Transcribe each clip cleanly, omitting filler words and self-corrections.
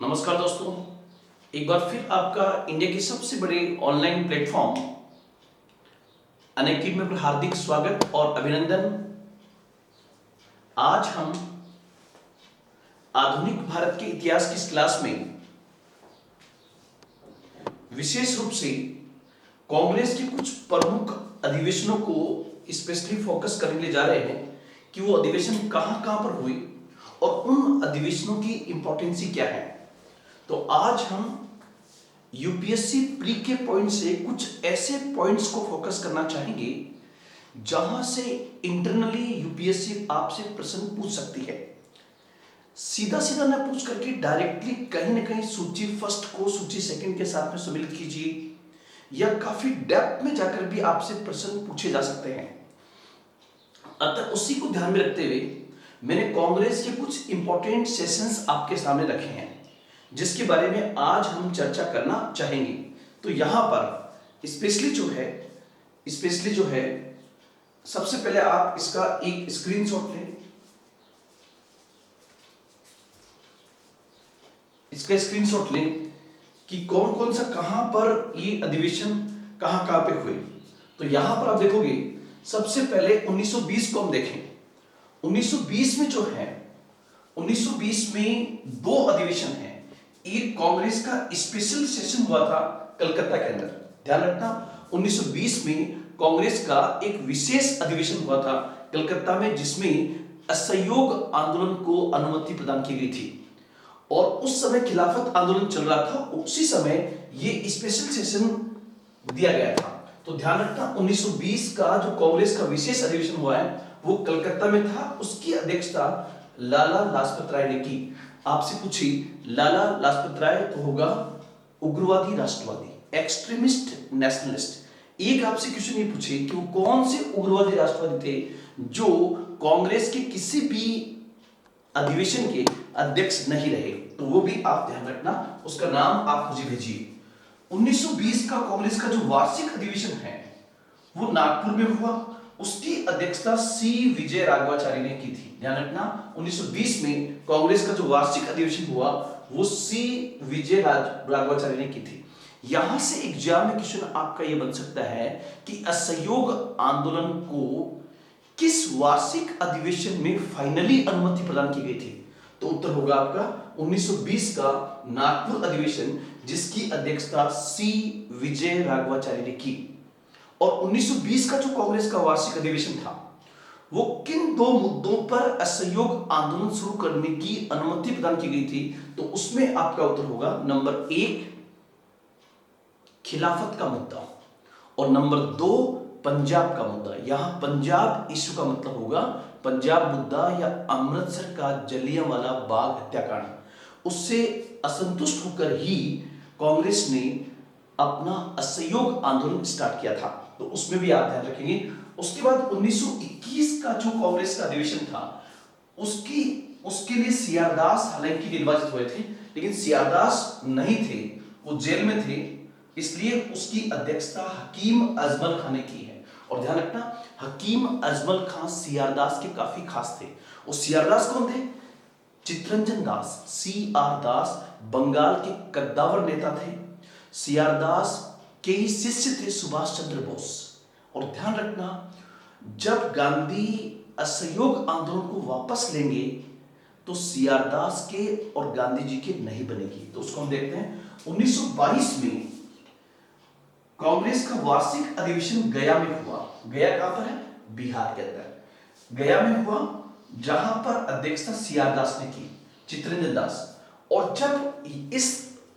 नमस्कार दोस्तों, एक बार फिर आपका इंडिया के सबसे बड़े ऑनलाइन प्लेटफॉर्म अनअकैडमी में हार्दिक स्वागत और अभिनंदन। आज हम आधुनिक भारत के इतिहास की इस क्लास में विशेष रूप से कांग्रेस के कुछ प्रमुख अधिवेशनों को स्पेशली फोकस करने के लिए जा रहे हैं कि वो अधिवेशन कहां कहां पर हुए और उन अधिवेशनों की इंपॉर्टेंसी क्या है। तो आज हम यूपीएससी प्री के पॉइंट से कुछ ऐसे पॉइंट्स को फोकस करना चाहेंगे जहां से इंटरनली यूपीएससी आपसे प्रश्न पूछ सकती है। सीधा सीधा ना पूछ करके डायरेक्टली कहीं ना कहीं सूची फर्स्ट को सूची सेकंड के साथ में सम्मिलित कीजिए या काफी डेप्थ में जाकर भी आपसे प्रश्न पूछे जा सकते हैं। अतः उसी को ध्यान में रखते हुए मैंने कांग्रेस के कुछ इंपॉर्टेंट सेशंस आपके सामने रखे हैं जिसके बारे में आज हम चर्चा करना चाहेंगे। तो यहां पर स्पेशली जो है सबसे पहले आप इसका एक स्क्रीनशॉट लें। इसका स्क्रीनशॉट लें कि कौन कौन सा कहां पर ये अधिवेशन कहां पे हुए। तो यहां पर आप देखोगे सबसे पहले 1920 को हम देखें। 1920 में जो है 1920 में दो अधिवेशन हैं। एक कांग्रेस का स्पेशल सेशन हुआ था कलकत्ता के अंदर, ध्यान रखना 1920 में कांग्रेस का एक विशेष अधिवेशन हुआ था कलकत्ता में जिसमें असहयोग आंदोलन को अनुमति प्रदान की गई थी और उस समय खिलाफत आंदोलन चल रहा था। उसी समय ये स्पेशल सेशन दिया गया था। तो ध्यान रखना 1920 का जो कांग्रेस का विशेष अधिवेशन हुआ है वो कलकत्ता में था। उसकी अध्यक्षता लाला लाजपत राय ने की। आपसे पूछी लाला लाजपत राय तो होगा उग्रवादी राष्ट्रवादी, एक्सट्रीमिस्ट नेशनलिस्ट। एक आपसे क्वेश्चन ये पूछे कि वो कौन से उग्रवादी राष्ट्रवादी थे जो कांग्रेस के किसी भी अधिवेशन के अध्यक्ष नहीं रहे, तो वो भी आप ध्यान रखना, उसका नाम आप मुझे भेजिए। 1920 का कांग्रेस का जो वार्षिक अधिवेशन है वो नागपुर में हुआ। उसकी अध्यक्षता सी विजय राघवाचारी ने की थी। ध्यान रखना 1920 में कांग्रेस का जो वार्षिक अधिवेशन हुआ वो सी विजय राघवाचारी ने की थी। यहां से एग्जाम में क्वेश्चन आपका यह बन सकता है कि असहयोग आंदोलन को किस वार्षिक अधिवेशन में फाइनली अनुमति प्रदान की गई थी। तो उत्तर होगा आपका 1920 का नागपुर अधिवेशन जिसकी अध्यक्षता सी विजय राघवाचारी ने की। और 1920 का जो कांग्रेस का वार्षिक अधिवेशन था वो किन दो मुद्दों पर असहयोग आंदोलन शुरू करने की अनुमति प्रदान की गई थी। तो उसमें आपका उत्तर होगा नंबर 1 खिलाफत का मुद्दा और नंबर 2 पंजाब का मुद्दा। यहां पंजाब इश्यू का मतलब होगा पंजाब मुद्दा या अमृतसर का जलियांवाला बाग हत्याकांड। उससे असंतुष्ट होकर ही कांग्रेस ने अपना असहयोग आंदोलन स्टार्ट किया था। तो उसमें भी आप ध्यान रखेंगे। उसके बाद 1921 का जो कांग्रेस का अधिवेशन था उसके लिए सीआर दास हालांकि निर्वाचित हुए थे लेकिन सीआर दास नहीं थे, वो जेल में थे, इसलिए उसकी अध्यक्षता हकीम अजमल खान ने की है। और ध्यान रखना हकीम अजमल खान सीआर दास के काफी खास थे। और सीआर दास कौन थे? चित्तरंजन दास। सीआर दास बंगाल के कद्दावर नेता थे। सीआर दास के ही शिष्य थे सुभाष चंद्र बोस। और ध्यान रखना जब गांधी असहयोग आंदोलन को वापस लेंगे तो सीआर दास के और गांधी जी के नहीं बनेगी। तो उसको हम देखते हैं 1922 में कांग्रेस का वार्षिक अधिवेशन गया में हुआ। गया कहां पर है? बिहार के अंदर गया में हुआ जहां पर अध्यक्षता सीआर दास ने की, चित्तरंजन दास। और जब इस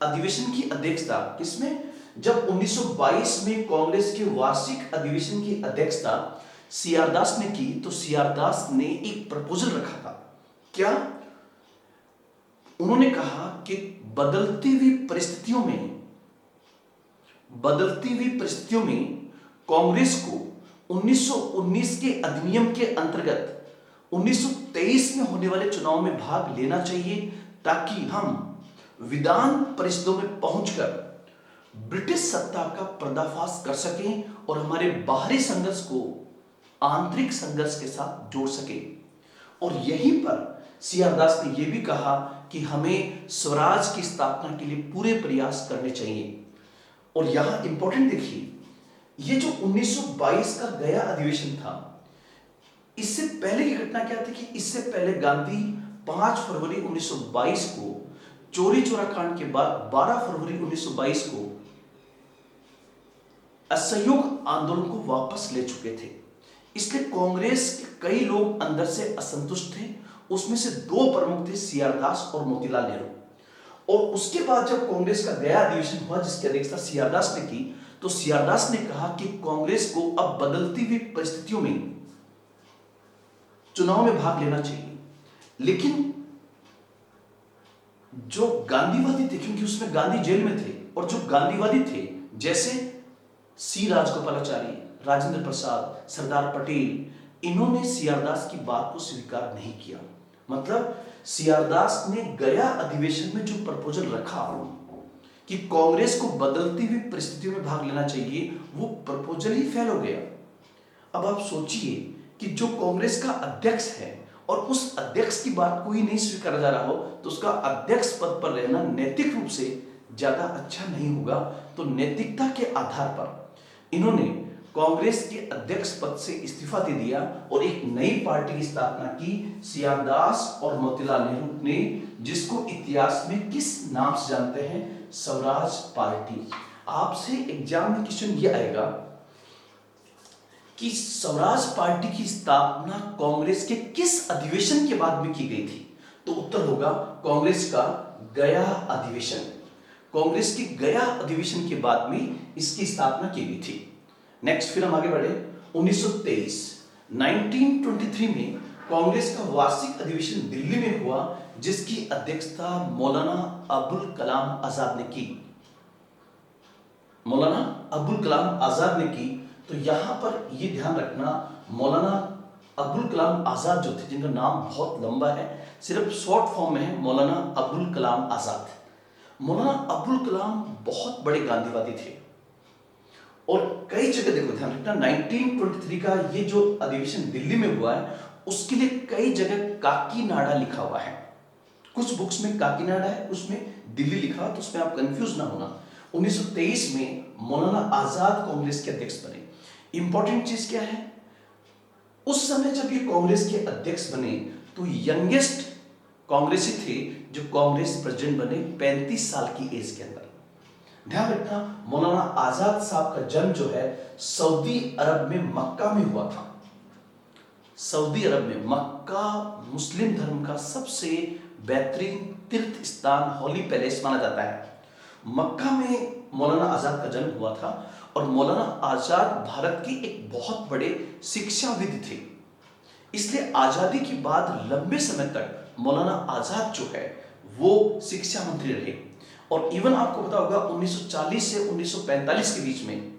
अधिवेशन की अध्यक्षता किसमें, जब 1922 में कांग्रेस के वार्षिक अधिवेशन की अध्यक्षता सीआर दास ने की तो सीआर दास ने एक प्रपोजल रखा था। क्या? उन्होंने कहा कि बदलती हुई परिस्थितियों में कांग्रेस को 1919 के अधिनियम के अंतर्गत 1923 में होने वाले चुनाव में भाग लेना चाहिए ताकि हम विधान परिषदों में पहुंचकर ब्रिटिश सत्ता का पर्दाफाश कर सकें और हमारे बाहरी संघर्ष को आंतरिक संघर्ष के साथ जोड़ सकें। और यहीं पर सीआर दास ने यह भी कहा कि हमें स्वराज की स्थापना के लिए पूरे प्रयास करने चाहिए। और यहां इंपॉर्टेंट देखिए, ये जो 1922 का गया अधिवेशन था, इससे पहले की घटना क्या थी कि इससे पहले गांधी 5 फरवरी 1922 को चोरी चोरा कांड के बाद 12 फरवरी 1922 को असहयोग आंदोलन को वापस ले चुके थे। इसलिए कांग्रेस के कई लोग अंदर से असंतुष्ट थे। उसमें से दो प्रमुख थे, सी आर दास और मोतीलाल नेहरू। और उसके बाद जब कांग्रेस का गया अधिवेशन हुआ जिसकी अध्यक्षता सी आर दास ने की, तो सी आर दास ने कहा कि कांग्रेस को अब बदलती हुई परिस्थितियों में चुनाव में भाग लेना चाहिए। लेकिन जो गांधीवादी थे, क्योंकि उसमें गांधी जेल में थे, और जो गांधीवादी थे जैसे सी राजगोपालाचारी, राजेंद्र प्रसाद, सरदार पटेल, इन्होंने सी आर दास की बात को स्वीकार नहीं किया। मतलब सी आर दास ने गया अधिवेशन में जो प्रपोजल रखा कि कांग्रेस को बदलती हुई परिस्थितियों में भाग लेना चाहिए, वो प्रपोजल ही फेल हो गया। अब आप सोचिए कि जो कांग्रेस का अध्यक्ष है और उस अध्यक्ष की बात को ही नहीं स्वीकारा जा रहा हो, तो उसका अध्यक्ष पद पर रहना नैतिक रूप से ज्यादा अच्छा नहीं होगा। तो नैतिकता के आधार पर इन्होंने कांग्रेस के अध्यक्ष पद से इस्तीफा दे दिया और एक नई पार्टी की स्थापना की, सी आर दास और मोतीलाल नेहरू ने, जिसको इतिहास में किस नाम से जानते हैं? स्वराज पार्टी। आपसे एग्जाम में क्वेश्चन ये आएगा कि स्वराज पार्टी की स्थापना कांग्रेस के किस अधिवेशन के बाद में की गई थी? तो उत्तर होगा कांग्रेस का गया अधिवेशन। कांग्रेस के गया अधिवेशन के बाद में इसकी स्थापना की गई थी। नेक्स्ट फिर हम आगे बढ़े। 1923 में कांग्रेस का वार्षिक अधिवेशन दिल्ली में हुआ, जिसकी अध्यक्षता मौलाना अबुल कलाम आजाद ने की। मौलाना अबुल कलाम आजाद ने की। तो यहां पर यह ध्यान रखना, मौलाना अबुल कलाम आजाद जो थे, जिनका नाम बहुत लंबा है, सिर्फ शॉर्ट फॉर्म में है मौलाना अबुल कलाम आजाद। मौलाना अबुल कलाम बहुत बड़े गांधीवादी थे और कई जगह, देखो ध्यान रखना, 1923 का ये जो अधिवेशन दिल्ली में हुआ है, उसके लिए कई जगह काकीनाडा लिखा हुआ है। कुछ बुक्स में काकीनाडा है, उसमें दिल्ली लिखा है, तो उसमें आप कंफ्यूज ना होना। 1923 में मौलाना आजाद कांग्रेस के अध्यक्ष बने। इंपॉर्टेंट चीज क्या है, उस समय जब ये कांग्रेस के अध्यक्ष बने तो यंगेस्ट कांग्रेसी थे जो कांग्रेस प्रेसिडेंट बने 35 साल की एज के अंदर। ध्यान रखना, मौलाना आजाद साहब का जन्म जो है सऊदी अरब में मक्का में हुआ था। सऊदी अरब में मक्का मुस्लिम धर्म का सबसे बेहतरीन तीर्थ स्थान, होली पैलेस माना जाता है। मक्का में मौलाना आजाद का जन्म हुआ था और मौलाना आजाद भारत के एक बहुत बड़े शिक्षाविद थे। इसलिए आजादी के बाद लंबे समय तक मौलाना आजाद जो है वो शिक्षा मंत्री रहे। और इवन आपको पता होगा 1940 से 1945 के बीच में,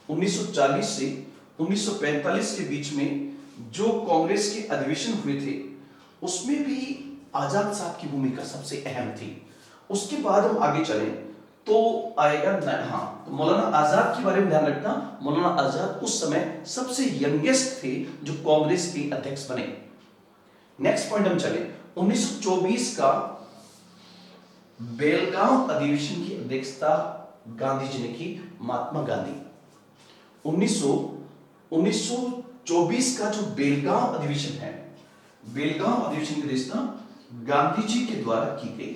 1940 से 1945 के बीच में जो कांग्रेस के अधिवेशन हुए थे, उसमें भी आजाद साहब की भूमिका सबसे अहम थी। उसके बाद हम आगे चलें तो आएगा तो मौलाना आजाद के बारे में ध्यान रखना, मौलाना आजाद उस समय सबसे यंगेस्ट थे जो कांग्रेस के अध्यक्ष बने। नेक्स्ट पॉइंट हम चले, 1924 का बेलगांव अधिवेशन की अध्यक्षता गांधी जी ने की, महात्मा गांधी। 1924 का जो बेलगांव अधिवेशन है, बेलगांव अधिवेशन की अध्यक्षता गांधी जी के द्वारा की गई।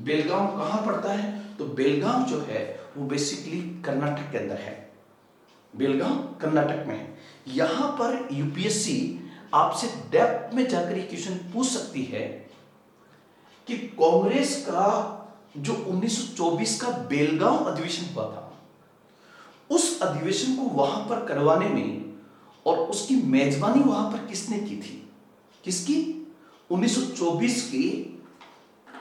बेलगांव कहां पड़ता है? तो बेलगांव जो है वो बेसिकली कर्नाटक के अंदर है। बेलगांव कर्नाटक में है। यहां पर यूपीएससी आपसे डेप्थ में जाकर ये क्वेश्चन पूछ सकती है कि कांग्रेस का जो 1924 का बेलगांव अधिवेशन हुआ था, उस अधिवेशन को वहां पर करवाने में और उसकी मेजबानी वहां पर किसने की थी? किसकी? 1924 की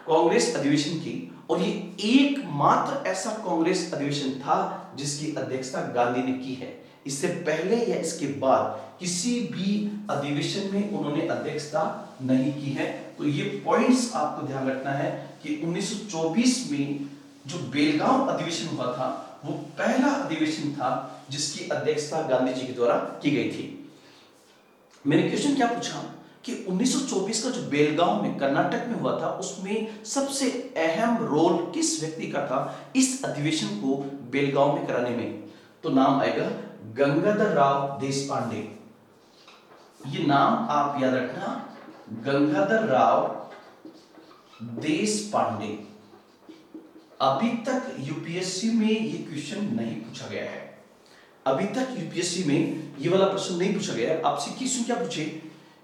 कांग्रेस अधिवेशन की। और ये एकमात्र ऐसा कांग्रेस अधिवेशन था जिसकी अध्यक्षता गांधी ने की है। इससे पहले या इसके बाद किसी भी अधिवेशन में उन्होंने अध्यक्षता नहीं की है। तो ये पॉइंट्स आपको ध्यान रखना है कि 1924 में जो बेलगांव अधिवेशन हुआ था वो पहला अधिवेशन था जिसकी अध्यक्षता गांधी जी के द्वारा की गई थी। मैंने क्वेश्चन क्या पूछा? कि 1924 का जो बेलगांव में कर्नाटक में हुआ था, उसमें सबसे अहम रोल किस व्यक्ति का था इस अधिवेशन को बेलगांव में कराने में? तो नाम आएगा गंगाधर राव देशपांडे। ये नाम आप याद रखना, गंगाधर राव देशपांडे। अभी तक यूपीएससी में ये क्वेश्चन नहीं पूछा गया है, अभी तक यूपीएससी में ये वाला प्रश्न नहीं पूछा गया है। आपसे क्वेश्चन क्या पूछे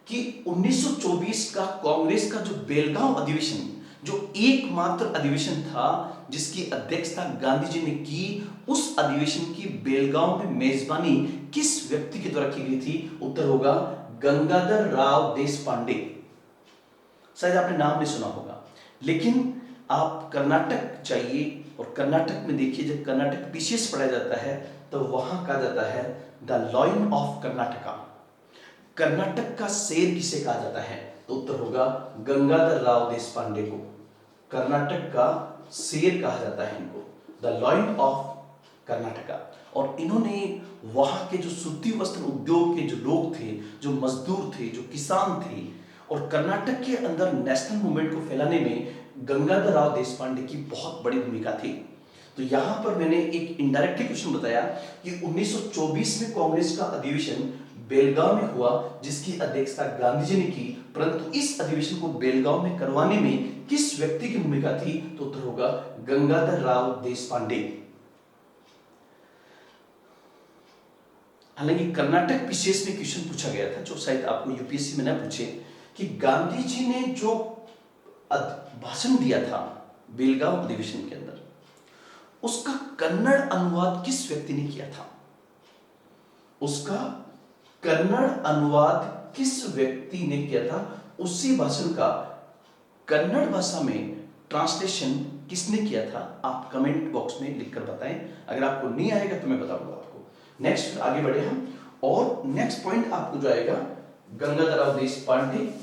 कि 1924 का कांग्रेस का जो बेलगांव अधिवेशन, जो एकमात्र अधिवेशन था जिसकी अध्यक्षता गांधी जी ने की, उस अधिवेशन की बेलगांव में मेजबानी किस व्यक्ति के द्वारा की गई थी? उत्तर होगा गंगाधर राव देशपांडे। शायद आपने नाम नहीं सुना होगा, लेकिन आप कर्नाटक जाइए और कर्नाटक में देखिए, जब कर्नाटक पीसीएस पढ़ाया जाता है तो वहां कहा जाता है the lion of Karnataka. Karnataka का शेर किसे कहा जाता है? तो उत्तर होगा गंगाधर राव देशपांडे को। कर्नाटक का शेर कहा जाता है इनको, द लॉयन ऑफ कर्नाटका। और इन्होंने वहां के जो सूती वस्त्र उद्योग के जो लोग थे, जो मजदूर थे, जो किसान थे, और कर्नाटक के अंदर नेशनल मूवमेंट को फैलाने में गंगाधर राव देशपांडे की बहुत बड़ी भूमिका थी। तो यहां पर मैंने एक इनडायरेक्टली क्वेश्चन बताया कि 1924 में कांग्रेस का अधिवेशन बेलगांव में हुआ, जिसकी अध्यक्षता गांधी जी ने की, परंतु इस अधिवेशन को बेलगांव में करवाने में किस व्यक्ति की भूमिका थी? तो उत्तर होगा गंगाधर राव देशपांडे। हालांकि कर्नाटक पीसीएस में क्वेश्चन पूछा गया था, जो शायद आपको यूपीएससी में न पूछे, कि गांधी जी ने जो भाषण दिया था बेलगांव अधिवेशन के अंदर, उसका कन्नड़ अनुवाद किस व्यक्ति ने किया था? उसका कन्नड़ अनुवाद किस व्यक्ति ने किया था? उसी भाषण का कन्नड़ भाषा में ट्रांसलेशन किसने किया था? आप कमेंट बॉक्स में लिखकर बताएं। अगर आपको नहीं आएगा तो मैं बताऊंगा आपको। नेक्स्ट आगे बढ़े हम, और नेक्स्ट पॉइंट आपको जो आएगा, गंगाधर राव देशपांडे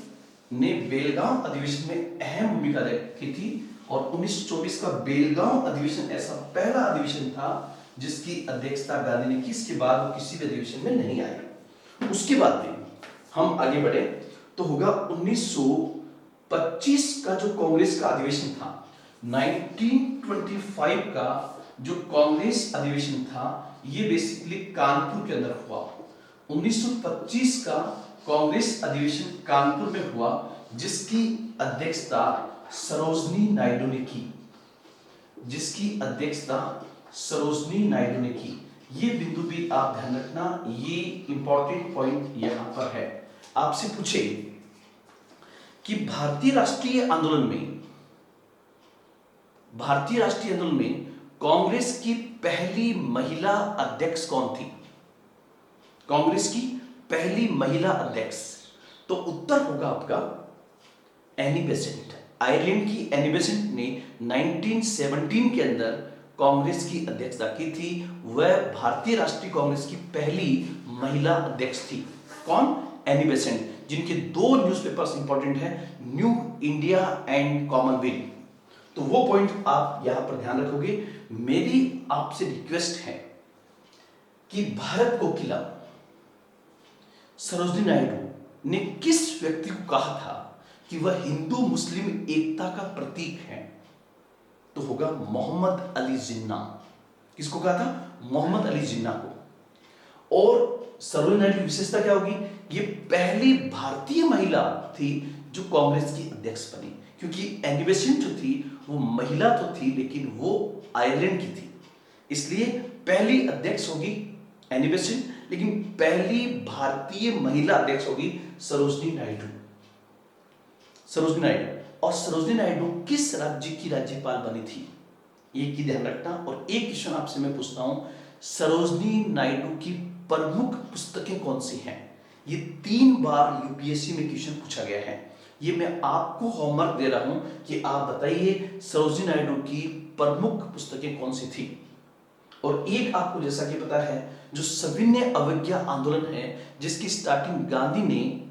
ने बेलगांव अधिवेशन में अहम भूमिका की थी, और 1924 का बेलगांव अधिवेशन ऐसा पहला अधिवेशन था जिसकी अध्यक्षता गांधी ने की। इसके बाद वो किसी भी अधिवेशन में नहीं आए। उसके बाद में हम आगे बढ़े तो होगा 1925 का जो कांग्रेस का अधिवेशन था, 1925 का जो कांग्रेस अधिवेशन था, ये बेसिकली कानपुर के अंदर हुआ। 1925 का कांग्रेस अधिवेशन कानपुर में हुआ, जिसकी अध्यक्षता सरोजनी नायडू ने की, जिसकी अध्यक्षता सरोजनी नायडू ने की। ये बिंदु भी आप ध्यान रखना, ये इंपॉर्टेंट पॉइंट यहां पर है। आपसे पूछे कि भारतीय राष्ट्रीय आंदोलन में कांग्रेस की पहली महिला अध्यक्ष कौन थी? कांग्रेस की पहली महिला अध्यक्ष, तो उत्तर होगा आपका एनी बेसेंट। आयरलैंड की एनी बेसेंट ने 1917 के अंदर कांग्रेस की अध्यक्षता की थी। वह भारतीय राष्ट्रीय कांग्रेस की पहली महिला अध्यक्ष थी। कौन? एनी बेसेंट, जिनके दो न्यूज़पेपर्स इंपॉर्टेंट है, न्यू इंडिया एंड कॉमनवेल्थ। तो वो पॉइंट आप यहां पर ध्यान रखोगे। मेरी आपसे रिक्वेस्ट है कि भारत को खिला सरोजनी नायडू ने किस व्यक्ति को कहा था कि वह हिंदू मुस्लिम एकता का प्रतीक है? तो होगा मोहम्मद अली जिन्ना। किसको कहा था? मोहम्मद अली जिन्ना को। और सरोजनी नायडू की विशेषता क्या होगी? ये पहली भारतीय महिला थी जो कांग्रेस की अध्यक्ष बनी, क्योंकि एनी बेसेंट जो थी वो महिला तो थी, लेकिन वो आयरलैंड की थी, इसलिए पहली अध्यक्ष होगी एनी बेसेंट, लेकिन पहली भारतीय महिला अध्यक्ष होगी सरोजनी नायडू। सरोजनी नायडू। और सरोजनी नायडू किस राज्य की राज्यपाल बनी थी? एक ही ध्यान रखना। और एक क्वेश्चन आपसे मैं पूछता हूं, सरोजनी नायडू की प्रमुख पुस्तकें कौन सी हैं? ये 3 बार यूपीएससी में क्वेश्चन पूछा गया है। ये मैं आपको होमवर्क दे रहा हूं कि आप बताइए सरोजनी नायडू की प्रमुख पुस्तकें कौन सी थी। और एक आपको जैसा कि पता है, जो सविनय अवज्ञा आंदोलन है, जिसकी स्टार्टिंग गांधी ने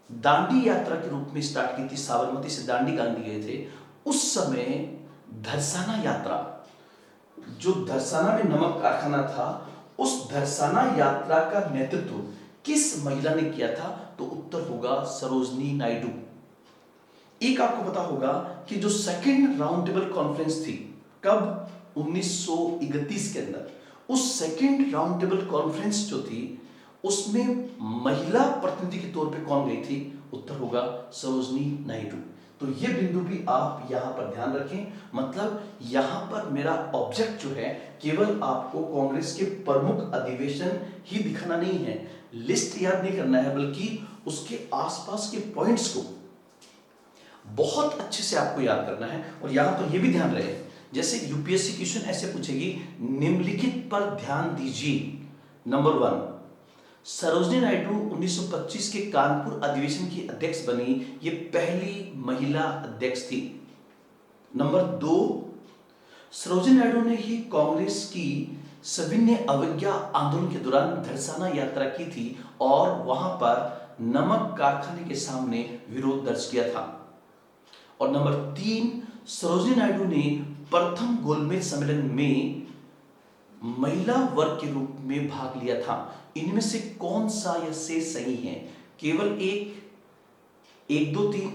दांडी यात्रा के रूप में स्टार्ट की थी, साबरमती से दांडी गांधी गए थे, उस समय धरसाना यात्रा, जो धरसाना में नमक कारखाना था, उस धरसाना यात्रा का नेतृत्व किस महिला ने किया था? तो उत्तर होगा सरोजनी नायडू। एक आपको पता होगा कि जो सेकंड राउंड टेबल कॉन्फ्रेंस थी, कब? 1931 के अंदर। उस सेकंड राउंड टेबल कॉन्फ्रेंस जो थी, उसमें महिला प्रतिनिधि के तौर पे कौन गई थी? उत्तर होगा सरोजनी नायडू। तो ये बिंदु भी आप यहां पर ध्यान रखें। मतलब यहां पर मेरा ऑब्जेक्ट जो है, केवल आपको कांग्रेस के प्रमुख अधिवेशन ही दिखाना नहीं है, लिस्ट याद नहीं करना है, बल्कि उसके आसपास के पॉइंट्स को बहुत अच्छे से आपको याद करना है। और यहां पर यह भी ध्यान रहे, जैसे यूपीएससी क्वेश्चन ऐसे पूछेगी, निम्नलिखित पर ध्यान दीजिए। नंबर 1, सरोजनी नायडू 1925 के कानपुर अधिवेशन की अध्यक्ष बनी, ये पहली महिला अध्यक्ष थी। नंबर 2, सरोजनी नायडू ने ही कांग्रेस की सविनय अवज्ञा आंदोलन के दौरान धरसाना यात्रा की थी और वहां पर नमक कारखाने के सामने विरोध दर्ज किया था। और नंबर 3, सरोजनी नायडू ने प्रथम गोलमेज सम्मेलन में महिला वर्ग के रूप में भाग लिया था। इनमें से कौन सा या से सही है? केवल एक 2 3,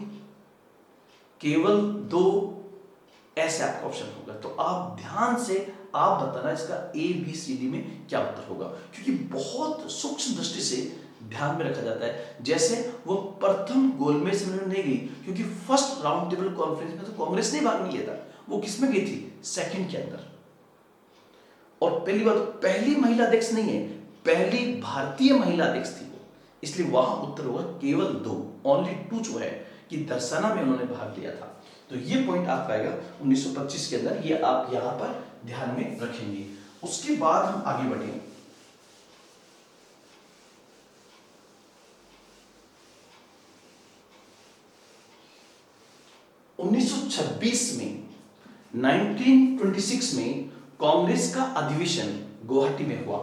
केवल 2, ऐसे आपका ऑप्शन होगा। तो आप ध्यान से आप बताना इसका ABCD में क्या उत्तर होगा, क्योंकि बहुत सूक्ष्म दृष्टि से ध्यान में रखा जाता है। जैसे वो प्रथम गोलमेज सम्मेलन नहीं गई, क्योंकि फर्स्ट राउंड टेबल कॉन्फ्रेंस में तो कांग्रेस ने भाग नहीं लिया था, वो किसमें गई थी? सेकंड के अंदर। और पहली बात, पहली महिला अध्यक्ष नहीं है, पहली भारतीय महिला अध्यक्ष थी वो, इसलिए वहां उत्तर होगा केवल 2, ओनली 2 जो है कि दरसाना में उन्होंने भाग लिया था। तो ये पॉइंट आपका आएगा 1925 के अंदर, ये आप यहां पर ध्यान में रखेंगे। उसके बाद हम आगे बढ़ेंगे। 1926 में 1926 में कांग्रेस का अधिवेशन गुवाहाटी में हुआ।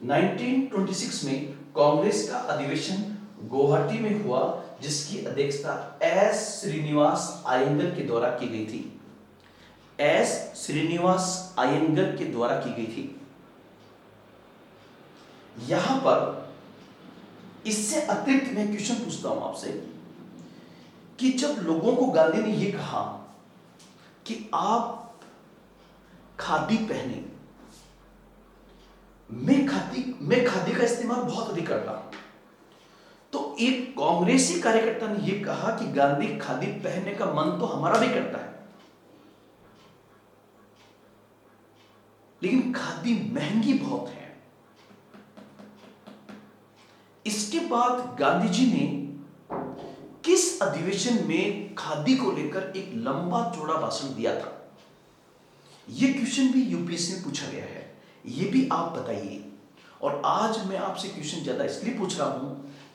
1926 में कांग्रेस का अधिवेशन गुवाहाटी में हुआ, जिसकी अध्यक्षता एस श्रीनिवास अयंगर के द्वारा की गई थी। एस श्रीनिवास अयंगर के द्वारा की गई थी। यहां पर इससे अतिरिक्त मैं क्वेश्चन पूछता हूं आपसे कि जब लोगों को गांधी ने यह कहा कि आप खादी पहने, मैं खादी का इस्तेमाल बहुत अधिक करता हूं, तो एक कांग्रेसी कार्यकर्ता ने यह कहा कि गांधी खादी पहनने का मन तो हमारा भी करता है, लेकिन खादी महंगी बहुत है। इसके बाद गांधी जी ने किस अधिवेशन में खादी को लेकर एक लंबा चौड़ा भाषण दिया था? यह क्वेश्चन भी यूपीएससी में पूछा गया है, यह भी आप बताइए। और आज मैं आपसे क्वेश्चन ज्यादा इसलिए पूछ रहा हूं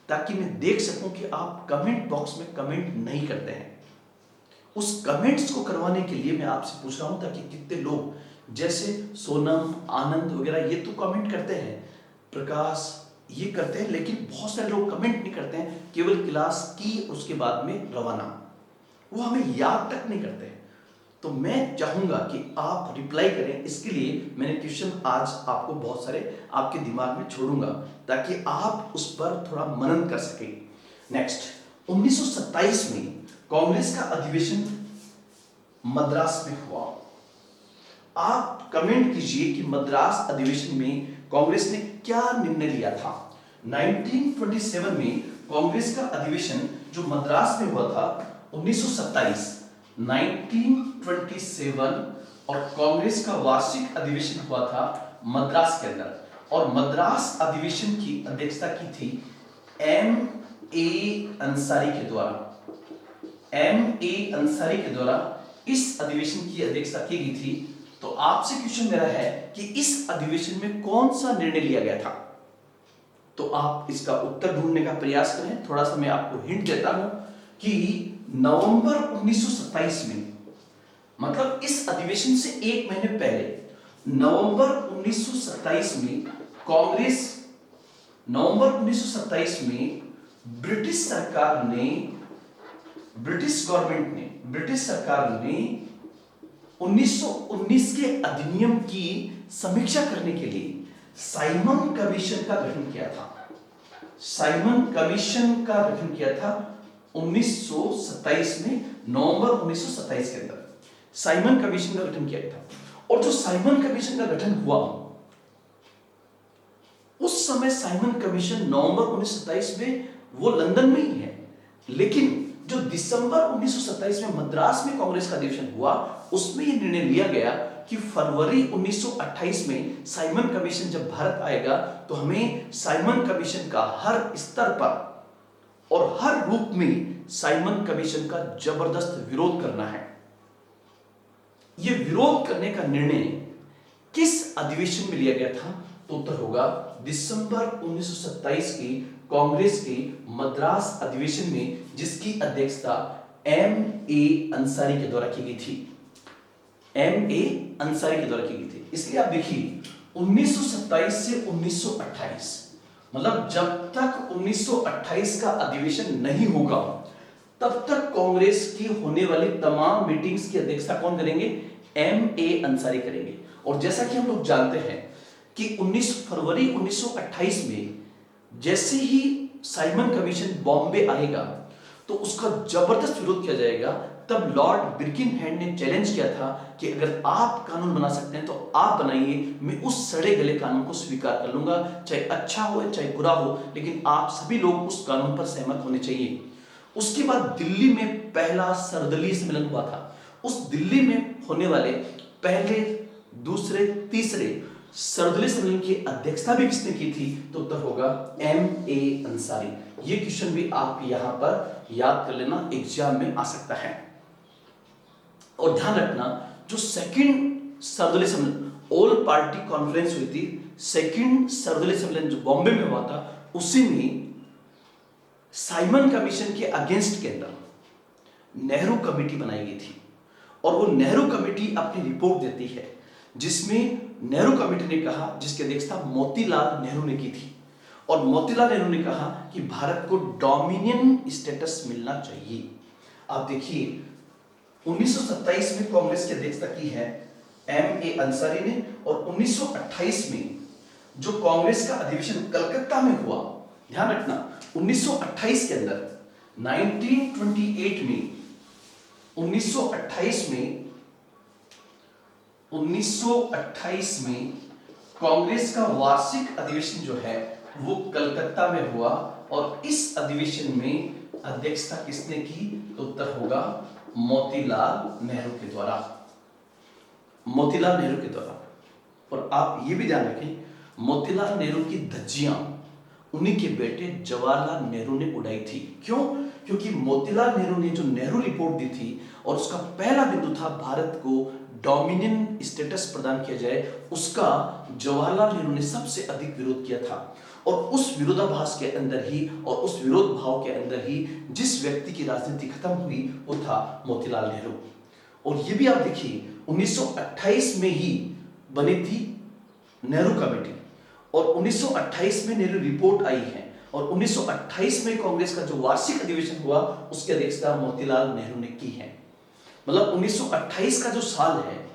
ताकि मैं देख सकूं कि आप कमेंट बॉक्स में कमेंट नहीं करते हैं। उस कमेंट्स को करवाने के लिए मैं आपसे पूछ रहा हूं ताकि कितने लोग, जैसे सोनम, आनंद वगैरह, ये तो कमेंट करते हैं, प्रकाश ये करते हैं, लेकिन बहुत सारे लोग कमेंट नहीं करते हैं, केवल क्लास की उसके बाद में रवाना, वो हमें याद तक नहीं करते हैं। तो मैं चाहूंगा कि आप रिप्लाई करें, इसके लिए मैंने क्वेश्चन आज आपको बहुत सारे आपके दिमाग में छोड़ूंगा ताकि आप उस पर थोड़ा मनन कर सकें। नेक्स्ट, 1927 में कांग्रेस का अधिवेशन मद्रास में हुआ। आप कमेंट कीजिए कि मद्रास अधिवेशन में कांग्रेस ने क्या निर्णय लिया था। 1927 में कांग्रेस का अधिवेशन जो मद्रास में हुआ था, 1927 1927 और कांग्रेस का वार्षिक अधिवेशन हुआ था मद्रास के अंदर, और मद्रास अधिवेशन की अध्यक्षता की थी M.A. अंसारी के द्वारा। M.A. अंसारी के द्वारा इस अधिवेशन की अध्यक्षता की गई थी। तो आपसे क्वेश्चन मेरा है कि इस अधिवेशन में कौन सा निर्णय लिया गया था? तो आप इसका उत्तर ढूंढने का प्रयास करें। थोड़ा सा मैं आपको हिंट देता हूं कि नवंबर 1927 में, मतलब इस अधिवेशन से एक महीने पहले, नवंबर 1927 में कांग्रेस, नवंबर 1927 में ब्रिटिश सरकार ने, ब्रिटिश गवर्नमेंट ने, ब्रिटिश सरकार ने 1919 के अधिनियम की समीक्षा करने के लिए साइमन कमीशन का गठन किया था। साइमन कमीशन का गठन किया था 1927 में, नवंबर 1927 के अंदर साइमन कमीशन का गठन किया था। और जो साइमन कमीशन का गठन हुआ, उस समय साइमन कमीशन नवंबर 1927 में वो लंदन में ही है, लेकिन जो दिसंबर 1927 में मद्रास में कांग्रेस का अधिवेशन हुआ, उसमें यह निर्णय लिया गया कि फरवरी 1928 में साइमन कमीशन जब भारत आएगा तो हमें साइमन कमीशन का हर स्तर पर और हर रूप में साइमन कमीशन का जबरदस्त विरोध करना है। यह विरोध करने का निर्णय किस अधिवेशन में लिया गया था? तो उत्तर होगा दिसंबर 1927 की कांग्रेस के मद्रास अधिवेशन में, जिसकी अध्यक्षता M.A. अंसारी के द्वारा की गई थी। M.A. अंसारी के द्वारा की गई थी। इसलिए आप देखिए 1927 से 1928, मतलब जब तक 1928 का अधिवेशन नहीं होगा तब तक कांग्रेस की होने वाली तमाम मीटिंग्स की अध्यक्षता कौन करेंगे? M.A. अंसारी करेंगे। और जैसा कि हम लोग जानते हैं कि 19 फरवरी 1928 में जैसे ही साइमन कमीशन बॉम्बे आएगा तो उसका जबरदस्त विरोध किया जाएगा। तब लॉर्ड बिर्किनहेड ने चैलेंज किया था कि अगर आप कानून बना सकते हैं तो आप बनाइए, मैं उस सड़े गले कानून को स्वीकार कर लूंगा, चाहे अच्छा हो चाहे बुरा हो, लेकिन आप सभी लोग उस कानून पर सहमत होने चाहिए। उसके बाद दिल्ली में पहला सर्वदलीय सम्मेलन हुआ था। उस दिल्ली में होने वाले पहले, दूसरे, तीसरे सर्वदलीय सम्मेलन की अध्यक्षता भी किसने की थी? तो उत्तर होगा M.A. अंसारी। ये क्वेश्चन भी आप यहां पर याद कर लेना, एग्जाम में आ सकता है। और ध्यान रखना, जो सेकंड सर्वदलीय सम्मेलन ऑल पार्टी कॉन्फ्रेंस हुई थी, सेकंड सर्वदलीय सम्मेलन जो बॉम्बे में हुआ था, उसी में साइमन कमीशन के अगेंस्ट के अंदर नेहरू कमेटी बनाई गई थी। और वो नेहरू कमेटी अपनी रिपोर्ट देती है, जिसमें नेहरू कमेटी ने कहा, जिसकी अध्यक्षता मोतीलाल नेहरू ने की थी, और मोतीलाल नेहरू ने कहा कि भारत को डोमिनियन स्टेटस मिलना चाहिए। आप देखिए 1927 में कांग्रेस की अध्यक्षता की है M.A. अंसारी ने, और 1928 में जो कांग्रेस का अधिवेशन कलकत्ता में हुआ, ध्यान रखना 1928 के अंदर 1928 में 1928 में कांग्रेस का वार्षिक अधिवेशन जो है वो कलकत्ता में हुआ। और इस अधिवेशन में अध्यक्षता किसने की? तो उत्तर होगा मोतीलाल नेहरू के द्वारा, मोतीलाल नेहरू के द्वारा। और आप ये भी ध्यान रखें, मोतीलाल नेहरू की धज्जियां उन्हीं के बेटे जवाहरलाल नेहरू ने उड़ाई थी। क्यों? क्योंकि मोतीलाल नेहरू ने जो नेहरू रिपोर्ट दी थी और उसका पहला बिंदु था भारत को डोमिनियन स्टेटस प्रदान किया जाए, उसका जवाहरलाल नेहरू ने सबसे अधिक विरोध किया था। और उस विरोधाभास के अंदर ही और उस विरोध भाव के अंदर ही जिस व्यक्ति की राजनीति खत्म हुई वो था मोतीलाल नेहरू। और ये भी आप देखिए 1928 में ही बनी थी नेहरू कमेटी, और 1928 में नेहरू रिपोर्ट आई है, और 1928 में कांग्रेस का जो वार्षिक अधिवेशन हुआ उसकी अध्यक्षता मोतीलाल नेहरू ने की है। मतलब 1928 का जो साल है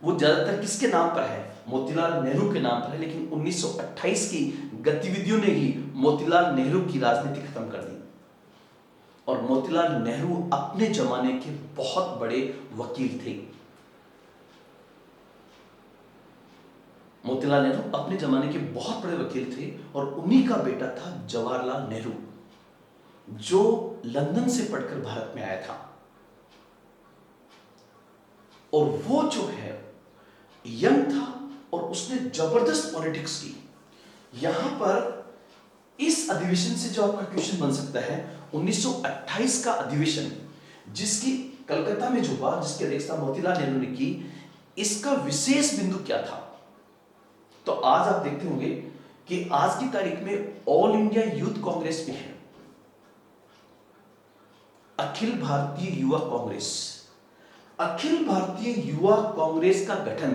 वो ज्यादातर किसके नाम पर है? मोतीलाल नेहरू के नाम पर है। लेकिन 1928 की गतिविधियों ने ही मोतीलाल नेहरू की राजनीति खत्म कर दी। और मोतीलाल नेहरू अपने जमाने के बहुत बड़े वकील थे। मोतीलाल नेहरू अपने जमाने के बहुत बड़े वकील थे, और उन्हीं का बेटा था जवाहरलाल नेहरू, जो लंदन से पढ़कर भारत में आया था। और वो जो है यंग था और उसने जबरदस्त पॉलिटिक्स की। यहां पर इस अधिवेशन से जो आपका क्वेश्चन बन सकता है, 1928 का अधिवेशन जिसकी कलकत्ता में जो हुआ, जिसकी अध्यक्षता मोतीलाल नेहरू ने की, इसका विशेष बिंदु क्या था? तो आज आप देखते होंगे कि आज की तारीख में ऑल इंडिया यूथ कांग्रेस भी है, अखिल भारतीय युवा कांग्रेस। अखिल भारतीय युवा कांग्रेस का गठन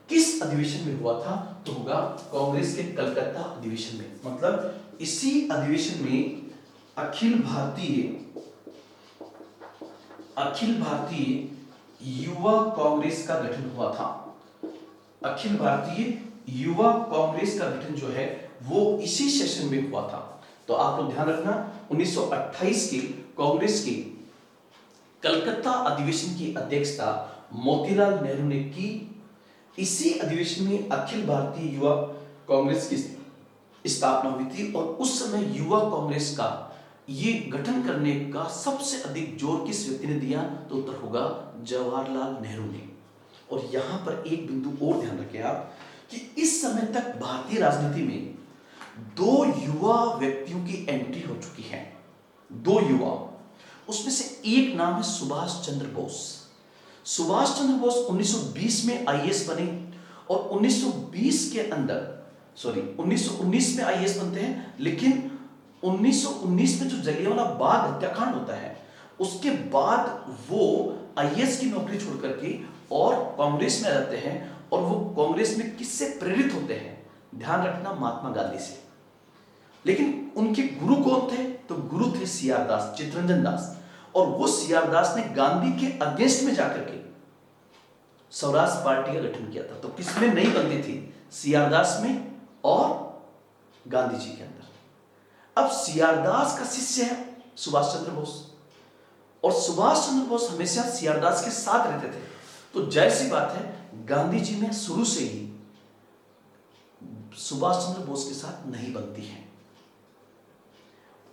किस अधिवेशन में हुआ था? तो होगा कांग्रेस के कलकत्ता अधिवेशन में। मतलब इसी अधिवेशन में अखिल भारतीय युवा कांग्रेस का गठन हुआ था। अखिल भारतीय युवा कांग्रेस का गठन जो है वो इसी सेशन में हुआ था। तो आप लोग ध्यान रखना 1928 की कांग्रेस की कलकत्ता अधिवेशन की अध्यक्षता मोतीलाल नेहरू ने की। इसी अधिवेशन में अखिल भारतीय युवा कांग्रेस की स्थापना हुई थी और उस समय युवा कांग्रेस का ये गठन करने का सबसे अधिक जोर किस व्यक्ति ने दिया, तो उत्तर होगा जवाहरलाल नेहरू ने। और यहां पर एक बिंदु और ध्यान रखें आप कि इस समय तक भारतीय राजनीति में दो युवा व्यक्तियों की एंट्री हो चुकी है, दो युवा। उसमें से एक नाम है सुभाष चंद्र बोस। सुभाष चंद्र बोस 1920 में आईएएस बने और 1920 के अंदर 1919 में आईएएस बनते हैं, लेकिन 1919 में जो जलियांवाला बाग हत्याकांड होता है उसके बाद वो आईएएस की नौकरी छोड़ करके और कांग्रेस में आ जाते हैं। और वो कांग्रेस में किससे प्रेरित होते हैं, ध्यान रखना, महात्मा गांधी से। लेकिन उनके गुरु कौन थे, तो गुरु थे सीआर दास, चित्तरंजन दास। और वो सीआर दास ने गांधी के अगेंस्ट में जाकर के स्वराज पार्टी का गठन किया था। तो किसमें नहीं बनती थी, सीआर दास में और गांधी जी के अंदर। अब सीआर दास का शिष्य है सुभाष चंद्र बोस और सुभाष चंद्र बोस हमेशा सीआर दास के साथ रहते थे। तो जाहिर सी बात है गांधी जी में शुरू से ही सुभाष चंद्र बोस के साथ नहीं बनती है।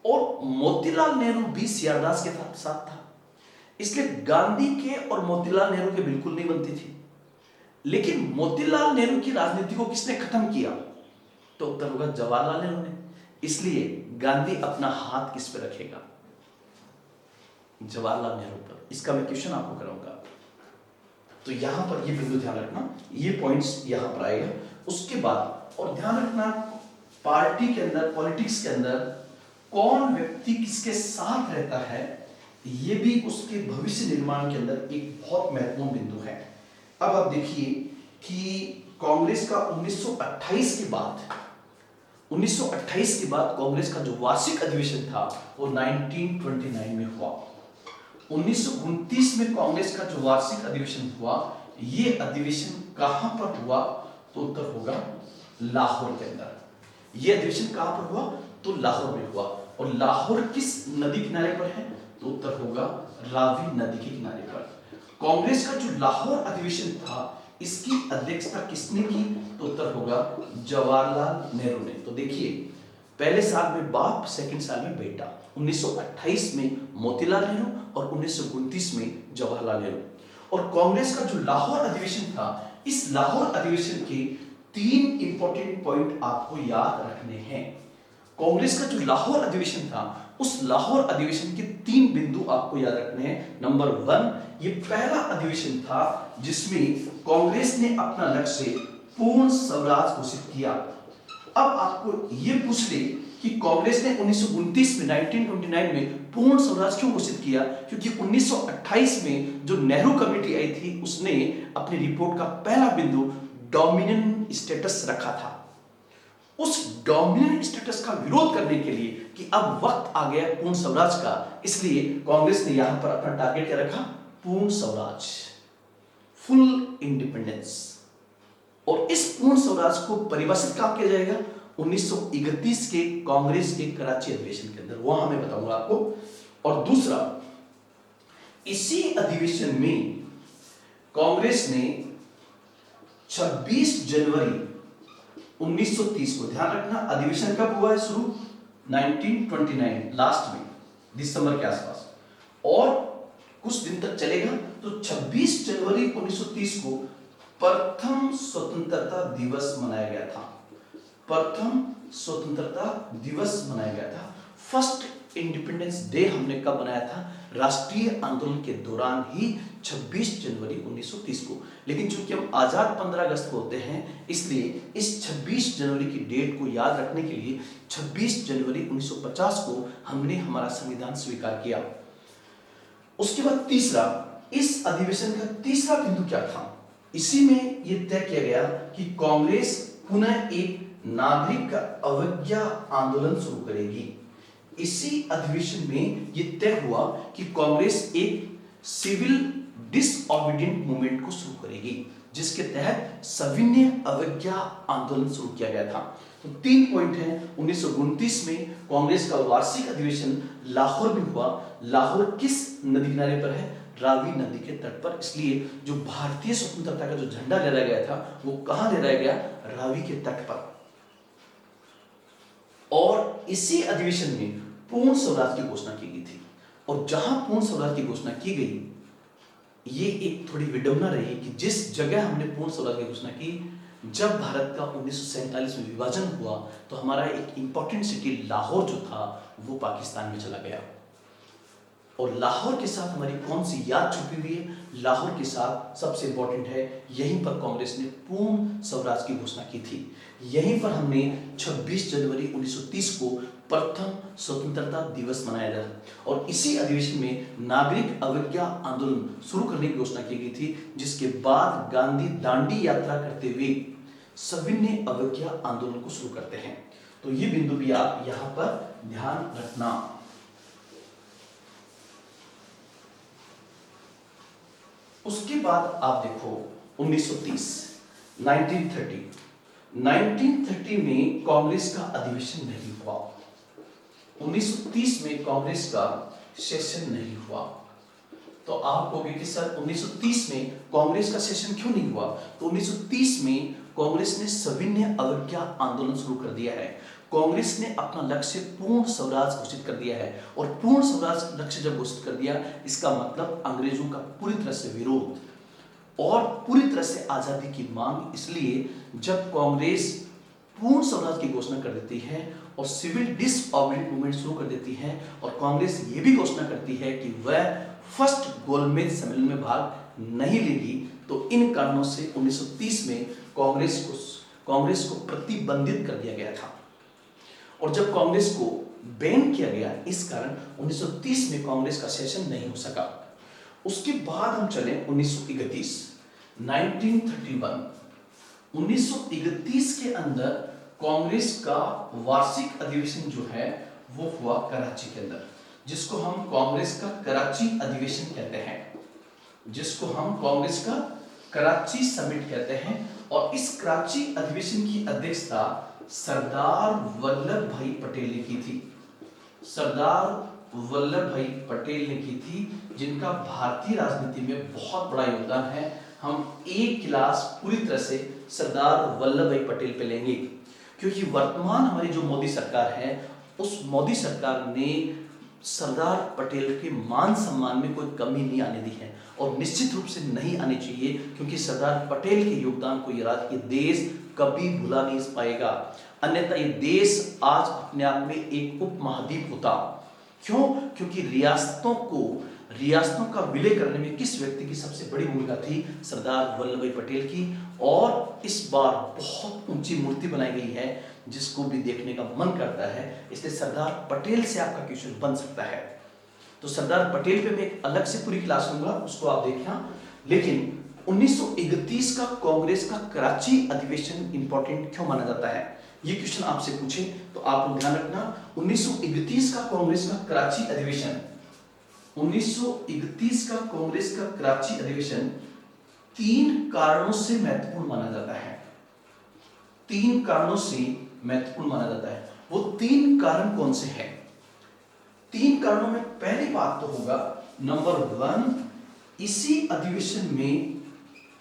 और मोतीलाल नेहरू भी सीआर दास के साथ था, इसलिए गांधी के और मोतीलाल नेहरू के बिल्कुल नहीं बनती थी। लेकिन मोतीलाल नेहरू की राजनीति को किसने खत्म किया, तो उत्तर होगा जवाहरलाल नेहरू ने। इसलिए गांधी अपना हाथ किस पे रखेगा, जवाहरलाल नेहरू पर। इसका मैं क्वेश्चन आपको कराऊंगा। तो यहां पर ये बिंदु ध्यान रखना, ये पॉइंट्स यहां पर आएगा। उसके बाद और ध्यान रखना पार्टी के अंदर, पॉलिटिक्स के अंदर कौन व्यक्ति किसके साथ रहता है, ये भी उसके भविष्य निर्माण के अंदर एक बहुत महत्वपूर्ण बिंदु है। अब आप देखिए कि कांग्रेस का 1928 के बाद कांग्रेस का जो वार्षिक अधिवेशन था वो 1929 में हुआ। 1929 में कांग्रेस का जो वार्षिक अधिवेशन हुआ, ये अधिवेशन कहां पर हुआ, तो उत्तर होगा लाहौर के अंदर। ये अधिवेशन कहां पर हुआ, तो लाहौर में हुआ। और लाहौर किस नदी किनारे पर है, तो उत्तर होगा रावी नदी के किनारे पर। कांग्रेस का जो लाहौर अधिवेशन था इसकी अध्यक्षता किसने की, तो उत्तर होगा जवाहरलाल नेहरू ने। तो देखिए पहले साल में बाप, सेकंड साल में बेटा। 1928 में मोतीलाल नेहरू और 1929 में जवाहरलाल नेहरू। और कांग्रेस का जो लाहौर अधिवेशन था, इस लाहौर अधिवेशन के 3 इंपॉर्टेंट पॉइंट आपको याद रखने हैं। कांग्रेस का जो लाहौर अधिवेशन था, उस लाहौर अधिवेशन के 3 बिंदु आपको याद रखने हैं। नंबर 1, ये पहला अधिवेशन था जिसमें कांग्रेस ने अपना लक्ष्य पूर्ण स्वराज घोषित किया। अब आपको ये पूछ ले कि कांग्रेस ने 1929 में पूर्ण स्वराज क्यों घोषित किया, क्योंकि 1928 में जो नेहरू कमेटी आई थी उसने अपनी रिपोर्ट का पहला बिंदु डोमिनियन स्टेटस रखा था। उस डोमिनियन स्टेटस का विरोध करने के लिए कि अब वक्त आ गया पूर्ण स्वराज का, इसलिए कांग्रेस ने यहां पर अपना टारगेट क्या रखा, पूर्ण स्वराज, फुल इंडिपेंडेंस। और इस पूर्ण स्वराज को परिभाषित कहां किया जाएगा, 1931 के कांग्रेस के कराची अधिवेशन के अंदर, वहां मैं बताऊंगा आपको। और दूसरा, इसी अधिवेशन में कांग्रेस ने 26 जनवरी 1930 को, ध्यान रखना अधिवेशन कब हुआ है शुरू, 1929 लास्ट में, दिसंबर के आसपास, और कुछ दिन तक चलेगा। तो 26 जनवरी 1930 को प्रथम स्वतंत्रता दिवस मनाया गया था। प्रथम स्वतंत्रता दिवस मनाया गया था। फर्स्ट इंडिपेंडेंस डे हमने कब बनाया था, राष्ट्रीय आंदोलन के दौरान ही 26 जनवरी 1930 को। लेकिन चूंकि हम आजाद 15 अगस्त को होते हैं, इसलिए इस 26 जनवरी की डेट को याद रखने के लिए 26 जनवरी 1950 को हमने हमारा संविधान स्वीकार किया। उसके बाद तीसरा, इस अधिवेशन का तीसरा बिंदु क्या था, इसी में यह तय किया गया कि कांग्रेस पुनः एक नागरिक अवज्ञा आंदोलन शुरू करेगी। इसी अधिवेशन में यह तय हुआ कि कांग्रेस एक सिविल डिसओबीडिएंट मूवमेंट को शुरू करेगी, जिसके तहत सविनय अवज्ञा आंदोलन शुरू किया गया था। तो 3 पॉइंट हैं। 1929 में कांग्रेस का वार्षिक अधिवेशन लाहौर में हुआ। लाहौर किस नदी किनारे पर है? रावी नदी के तट पर। इसलिए जो भारतीय स्वतंत्रता का जो झंडा लहराया गया था वो कहां लहराया गया? रावी के तट पर। और इसी अधिवेशन में पूर्ण स्वराज की घोषणा की गई थी। और जहां पूर्ण स्वराज की घोषणा की गई, ये एक थोड़ी विडंबना रही कि जिस जगह हमने पूर्ण स्वराज की घोषणा की, जब भारत का 1947 में विभाजन हुआ तो हमारा एक इंपॉर्टेंट सिटी लाहौर जो था वो पाकिस्तान में चला गया। और लाहौर के साथ हमारी कौन सी याद छुपी हुई है? लाहौर के साथ सबसे इंपॉर्टेंट है, यहीं पर कांग्रेस ने पूर्ण स्वराज की घोषणा की थी। यहीं पर हमने 26 जनवरी 1930 को प्रथम स्वतंत्रता दिवस मनाया था। और इसी अधिवेशन में नागरिक अवज्ञा आंदोलन शुरू करने की घोषणा की गई थी, जिसके बाद गांधी दांडी यात्रा करते हुए सविनय अवज्ञा आंदोलन को शुरू करते हैं। तो ये बिंदु भी आप यहां पर ध्यान रखना। उसके बाद आप देखो 1930 में कांग्रेस का अधिवेशन नहीं हुआ। 1930 में कांग्रेस का सेशन नहीं हुआ। तो आप कहोगे कि सर 1930 में कांग्रेस का सेशन क्यों नहीं हुआ? तो 1930 में कांग्रेस ने सविनय अवज्ञा आंदोलन शुरू कर दिया है। कांग्रेस ने अपना लक्ष्य पूर्ण स्वराज घोषित कर दिया है। और पूर्ण स्वराज लक्ष्य जब घोषित कर दिया, इसका मतलब अंग्रेजों का पूरी तरह से विरोध और पूरी तरह से आजादी की मांग। इसलिए जब कांग्रेस पूर्ण स्वराज की घोषणा कर देती है और सिविल डिसऑर्डर मूवमेंट शुरू कर देती है, और कांग्रेस ये भी घोषणा करती है कि वह फर्स्ट गोलमेज सम्मेलन में भाग नहीं लेगी, तो इन कारणों से 1930 में कांग्रेस को प्रतिबंधित कर दिया गया था। और जब कांग्रेस को बैन किया गया, इस कारण 1930 में कांग्रेस का सेशन नहीं हो सका। उसके बाद हम चले 1931 के अंदर कांग्रेस का वार्षिक अधिवेशन जो है वो हुआ कराची के अंदर, जिसको हम कांग्रेस का कराची अधिवेशन कहते हैं, जिसको हम कांग्रेस का कराची समिट कहते हैं। और इस कराची अधिवेशन की अध्यक्षता सरदार वल्लभ भाई पटेल ने की थी। सरदार वल्लभ भाई पटेल ने की थी, जिनका भारतीय राजनीति में बहुत बड़ा योगदान है। हम एक क्लास पूरी तरह से सरदार वल्लभ भाई पटेल पे लेंगे, क्योंकि वर्तमान हमारी जो मोदी सरकार है, उस मोदी सरकार ने सरदार पटेल के मान सम्मान में कोई कमी नहीं आने दी है, और निश्चित रूप से नहीं आनी चाहिए, क्योंकि सरदार पटेल के योगदान को ये देश कभी भुला नहीं पाएगा। अन्यथा ये देश आज अपने आप में एक उपमहाद्वीप होता। क्यों? क्योंकि रियासतों का विलय करने में किस व्यक्ति की सबसे बड़ी भूमिका थी? सरदार वल्लभ भाई पटेल की। और इस बार बहुत ऊंची मूर्ति बनाई गई है, जिसको भी देखने का मन करता है। इसलिए सरदार पटेल से आपका क्वेश्चन बन सकता है। तो सरदार पटेल पे मैं एक अलग से पूरी क्लास लूंगा, उसको आप देखना। लेकिन 1931 का कांग्रेस का कराची अधिवेशन इंपॉर्टेंट क्यों माना जाता है, ये क्वेश्चन आपसे पूछे तो आप लोग ध्यान रखना। 1931 का कांग्रेस का कराची अधिवेशन, 1931 का कांग्रेस का कराची अधिवेशन 3 कारणों से महत्वपूर्ण माना जाता है। 3 कारणों से महत्वपूर्ण माना जाता है। वो 3 कारण कौन से हैं? 3 कारणों में पहली बात तो होगा, नंबर 1, इसी अधिवेशन में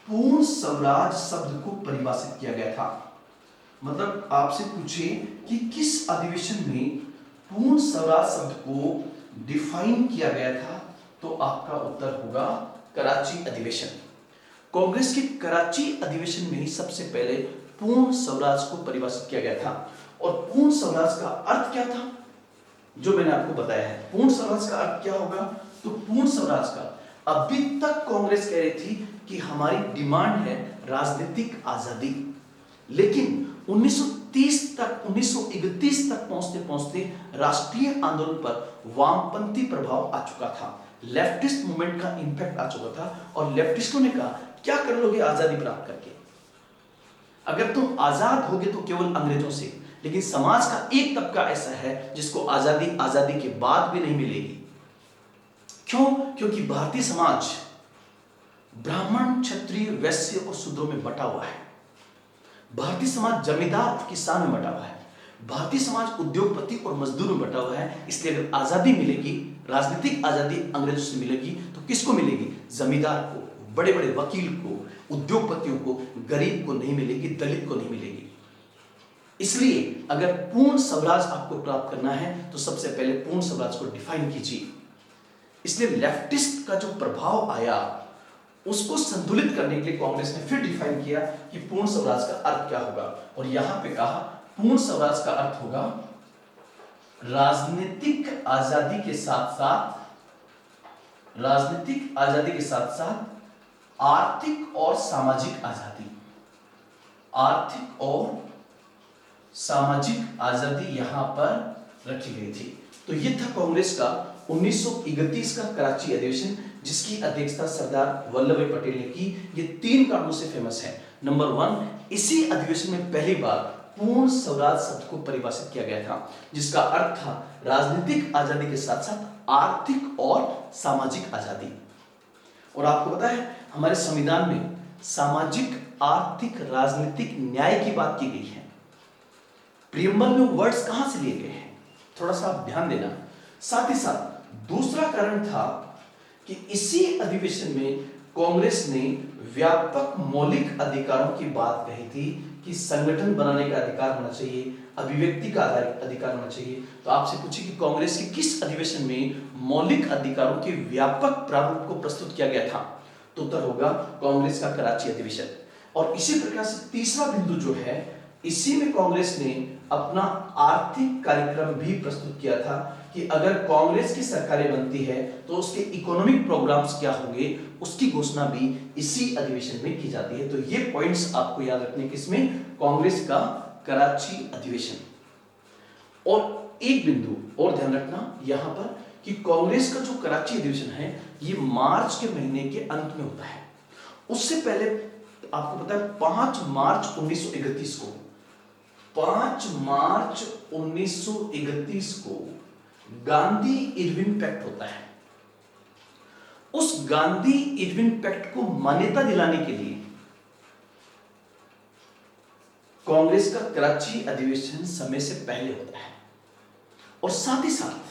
पूर्ण स्वराज शब्द को परिभाषित किया गया था। मतलब आपसे पूछे कि किस अधिवेशन में पूर्ण स्वराज शब्द को डिफाइन किया गया था, तो आपका उत्तर होगा कराची अधिवेशन। कांग्रेस के कराची अधिवेशन में ही सबसे पहले पूर्ण स्वराज को परिभाषित किया गया था। और पूर्ण स्वराज का अर्थ क्या था, जो मैंने आपको बताया है। पूर्ण स्वराज का अर्थ क्या होगा? तो पूर्ण स्वराज का, अभी तक कांग्रेस कह रही थी कि हमारी डिमांड है राजनीतिक आजादी, लेकिन 1931 तक पहुंचते पहुंचते राष्ट्रीय आंदोलन पर वामपंथी प्रभाव आ चुका था, लेफ्टिस्ट मूवमेंट का इंपैक्ट आ चुका था। और लेफ्टिस्टों ने कहा, क्या कर लोगे आजादी प्राप्त करके? अगर तुम आजाद होगे तो केवल अंग्रेजों से, लेकिन समाज का एक तबका ऐसा है जिसको आजादी के बाद भी नहीं मिलेगी। क्यों? क्योंकि भारतीय समाज ब्राह्मण, क्षत्रिय, वैश्य और शूद्रों में बटा हुआ है। भारतीय समाज जमींदार और किसान में बटा हुआ है, भारतीय समाज उद्योगपति और मजदूर में बटा हुआ है। इसलिए अगर आजादी मिलेगी, राजनीतिक आजादी अंग्रेजों से मिलेगी, तो किसको मिलेगी? जमींदार को, बड़े बड़े वकील को, उद्योगपतियों को, गरीब को नहीं मिलेगी, दलित को नहीं मिलेगी। इसलिए अगर पूर्ण स्वराज आपको प्राप्त करना है तो सबसे पहले पूर्ण स्वराज को डिफाइन कीजिए। इसलिए लेफ्टिस्ट का जो प्रभाव आया उसको संतुलित करने के लिए कांग्रेस ने फिर डिफाइन किया कि पूर्ण स्वराज का अर्थ क्या होगा, और यहां पे कहा पूर्ण स्वराज का अर्थ होगा राजनीतिक आजादी के साथ साथ, राजनीतिक आजादी के साथ साथ आर्थिक और सामाजिक आजादी, आर्थिक और सामाजिक आजादी यहां पर रखी गई थी। तो यह था कांग्रेस का 1931 का कराची अधिवेशन, जिसकी अध्यक्षता सरदार वल्लभ भाई पटेल ने की। ये 3 कारणों से फेमस है। नंबर 1, इसी अधिवेशन में पहली बार पूर्ण स्वराज शब्द को परिभाषित किया गया था, जिसका अर्थ था राजनीतिक आजादी के साथ साथ आर्थिक और सामाजिक आजादी। और आपको पता है हमारे संविधान में सामाजिक, आर्थिक, राजनीतिक न्याय की बात की गई है। प्रियम्बल में वर्ड्स कहां से लिए गए हैं, थोड़ा सा आप ध्यान देना। साथ ही साथ दूसरा कारण था कि इसी अधिवेशन में कांग्रेस ने व्यापक मौलिक अधिकारों की बात कही थी कि संगठन बनाने का अधिकार होना चाहिए, अभिव्यक्ति का अधिकार होना चाहिए। तो आपसे पूछिए कि कांग्रेस के किस अधिवेशन में मौलिक अधिकारों के व्यापक प्रारूप को प्रस्तुत किया गया था, तो उत्तर होगा कांग्रेस का कराची अधिवेशन। और इसी प्रकार से तीसरा बिंदु जो है, इसी में कांग्रेस ने अपना आर्थिक कार्यक्रम भी प्रस्तुत किया था कि अगर कांग्रेस की सरकारें बनती है तो उसके इकोनॉमिक प्रोग्राम्स क्या होंगे, उसकी घोषणा भी इसी अधिवेशन में की जाती है। तो ये पॉइंट्स आपको याद रखने के इसमें कांग्रेस का कराची अधिवेशन। और एक बिंदु और ध्यान रखना यहां पर कि कांग्रेस का जो कराची अधिवेशन है ये मार्च के महीने के अंत में होता है। उससे पहले आपको पता है 5 मार्च 1931 को, 5 मार्च 1931 को गांधी इरविन पैक्ट होता है। उस गांधी इरविन पैक्ट को मान्यता दिलाने के लिए कांग्रेस का कराची अधिवेशन समय से पहले होता है। और साथ ही साथ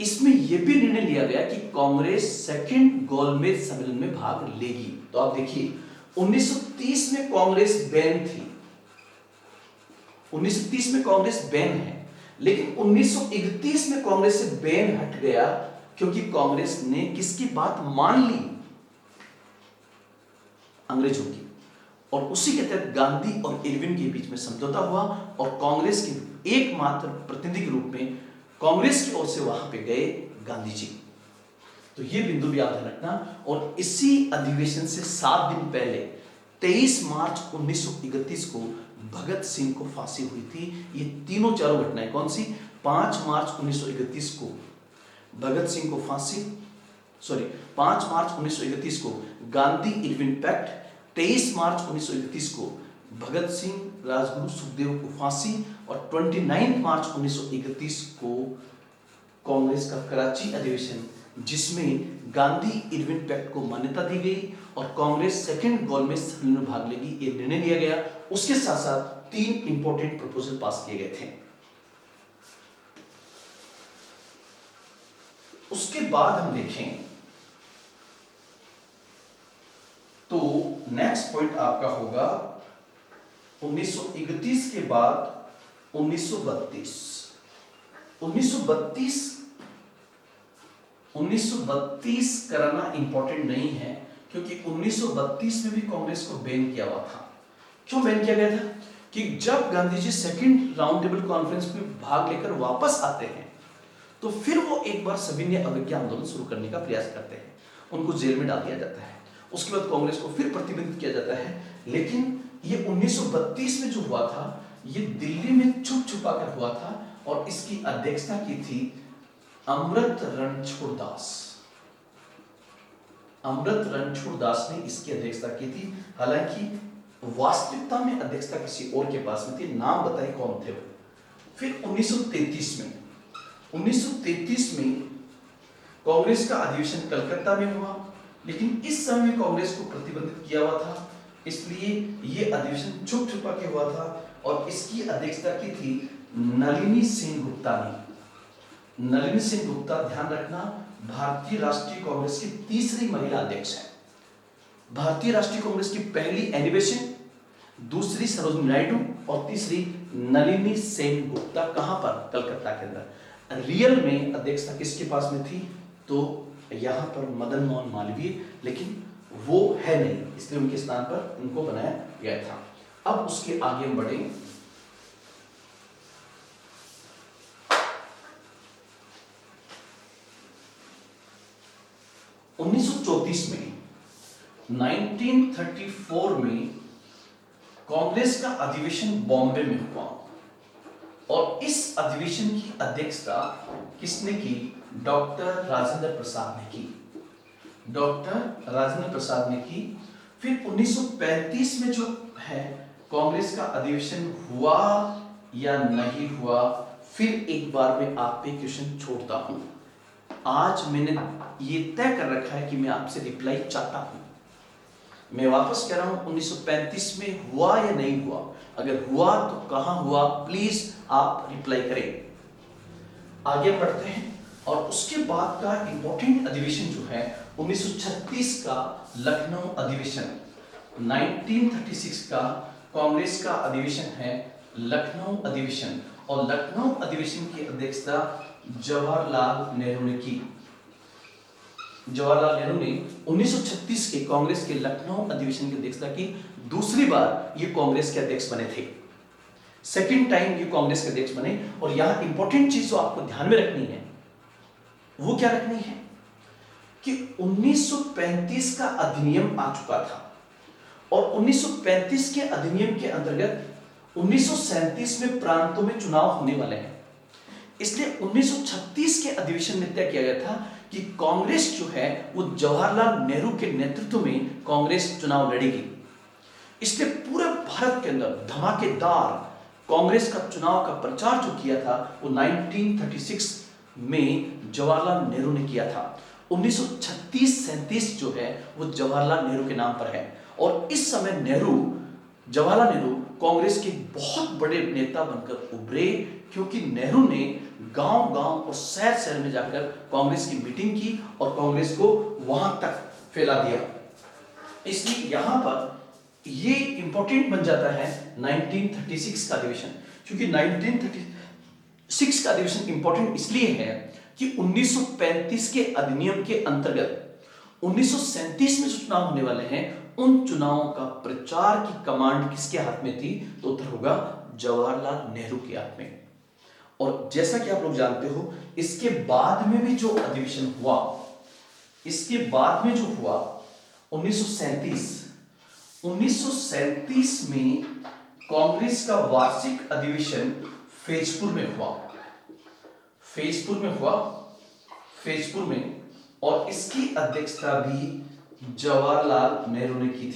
इसमें यह भी निर्णय लिया गया कि कांग्रेस सेकंड गोलमेज सम्मेलन में भाग लेगी। तो आप देखिए 1930 में कांग्रेस बैन थी, 1930 में कांग्रेस बैन है, लेकिन 1931 में कांग्रेस से बैन हट गया क्योंकि कांग्रेस ने किसकी बात मान ली? अंग्रेजों की। और उसी के तहत गांधी और इरविन के बीच में समझौता हुआ और कांग्रेस के एकमात्र प्रतिनिधि के रूप में कांग्रेस की ओर से वहां पे गए गांधी जी। तो ये बिंदु भी याद रखना। और इसी अधिवेशन से 7 दिन पहले 23 मार्च 1931 को भगत सिंह को फांसी हुई थी। ये तीनों चारों घटनाएं कौन सी? 5 मार्च 1931 को भगत सिंह को फांसी, 5 मार्च 1931 को गांधी इरविन पैक्ट, 23 मार्च 1931 को भगत सिंह, राजगुरु, सुखदेव को फांसी, और 29 मार्च 1931 को कांग्रेस का कराची अधिवेशन, जिसमें गांधी इरविन पैक्ट को मान्यता दी गई और कांग्रेस सेकंड गोलमेज सम्मेलन में भाग लेगी, ये निर्णय लिया गया। उसके साथ साथ 3 इंपॉर्टेंट प्रपोजल पास किए गए थे। उसके बाद हम देखें तो नेक्स्ट पॉइंट आपका होगा 1931 के बाद 1932। 1932 कराना इंपॉर्टेंट नहीं है क्योंकि 1932 में भी कांग्रेस को बैन किया हुआ था। क्यों बैन किया गया था? कि जब Gandhi ji second round table conference में भाग लेकर वापस आते हैं तो फिर वो एक बार सविनय अवज्ञा आंदोलन शुरू करने का प्रयास करते हैं, उनको जेल में डाल दिया जाता है। उसके बाद कांग्रेस को फिर प्रतिबंधित किया जाता है। लेकिन ये 1932 में जो हुआ था ये दिल्ली में छुप छुपा कर हुआ था और इसकी अध्यक्षता की थी अमृत रणछोड़ दास। अमृत रणछोड़ दास ने इसकी अध्यक्षता की थी। हालांकि वास्तविकता में अध्यक्षता किसी और के पास में थी, नाम बताइए कौन थे वो। फिर 1933 में कांग्रेस का अधिवेशन कलकत्ता में हुआ, लेकिन इस समय कांग्रेस को प्रतिबंधित किया हुआ था इसलिए ये अधिवेशन छुप छुपा के हुआ था और इसकी अध्यक्षता की थी नलिनी सिंह गुप्ता ने। नलिनी सिंह गुप्ता, ध्यान रखना, भारतीय राष्ट्रीय कांग्रेस की तीसरी महिला अध्यक्ष है। भारतीय राष्ट्रीय कांग्रेस की पहली एनी बेसेंट, दूसरी सरोजिनी नायडू और तीसरी नलिनी सेन गुप्ता। कहां पर? कलकत्ता के अंदर। रियल में अध्यक्षता किसके पास में थी? तो यहां पर मदन मोहन मालवीय, लेकिन वो है नहीं, इसलिए उनके स्थान पर उनको बनाया गया था। अब उसके आगे हम बढ़े। में 1934 में कांग्रेस का अधिवेशन बॉम्बे में हुआ और इस अधिवेशन की अध्यक्षता किसने की? डॉक्टर राजेंद्र प्रसाद ने की। डॉक्टर राजेंद्र प्रसाद ने की। फिर 1935 में जो है कांग्रेस का अधिवेशन हुआ या नहीं हुआ, फिर एक बार मैं आप पे क्वेश्चन छोड़ता हूं। आज मैंने ये तय कर रखा है कि मैं आपसे रिप्लाई चाहता हूं। मैं वापस कह रहा हूं, 1935 में हुआ या नहीं हुआ? अगर हुआ तो कहां हुआ, प्लीज आप रिप्लाई करें। आगे बढ़ते हैं और उसके बाद का इंपॉर्टेंट अधिवेशन जो है 1936 का लखनऊ अधिवेशन। 1936 का कांग्रेस का अधिवेशन है लखनऊ अधिवेशन और लखनऊ अधिवेशन की अध्यक्षता जवाहरलाल नेहरू ने की। जवाहरलाल नेहरू ने 1936 के कांग्रेस के लखनऊ अधिवेशन की अध्यक्षता की। दूसरी बार ये कांग्रेस के अध्यक्ष बने थे, सेकंड टाइम ये कांग्रेस के अध्यक्ष बने। और यहां इंपॉर्टेंट चीज जो आपको ध्यान में रखनी है वो क्या रखनी है कि 1935 का अधिनियम आ चुका था और 1935 के अधिनियम के अंतर्गत 1937 में प्रांतों में चुनाव होने वाले हैं। इसलिए 1936 के अधिवेशन में तय किया गया था कि कांग्रेस जो है वो जवाहरलाल नेहरू के नेतृत्व में कांग्रेस चुनाव लड़ेगी। इसलिए पूरे भारत के अंदर धमाकेदार कांग्रेस का चुनाव का प्रचार जो किया था वो 1936 में जवाहरलाल नेहरू ने किया था। 1936-37 जो है वो जवाहरलाल नेहरू के नाम पर है और इस समय जवाहरलाल नेहरू कांग्रेस के बहुत बड़े नेता बनकर उभरे, क्योंकि नेहरू ने गांव-गांव और शहर-शहर में जाकर कांग्रेस की मीटिंग की और कांग्रेस को वहां तक फैला दिया। इसलिए यहां पर ये इंपॉर्टेंट बन जाता है 1936 का अधिवेशन, क्योंकि 1936 का अधिवेशन इंपॉर्टेंट इसलिए है कि 1935 के अधिनियम के अंतर्गत 1937 में जो चुनाव होने वाले हैं उन चुनावों का प्रचार की कमांड किसके हाथ में थी? तो उत्तर होगा जवाहरलाल नेहरू के हाथ में। और जैसा कि आप लोग जानते हो, इसके बाद में भी जो अधिवेशन हुआ, इसके बाद में जो हुआ 1937 में कांग्रेस का वार्षिक अधिवेशन फैजपुर में हुआ। फैजपुर में और इसकी अध्यक्षता भी जवाहरलाल नेहरू ने की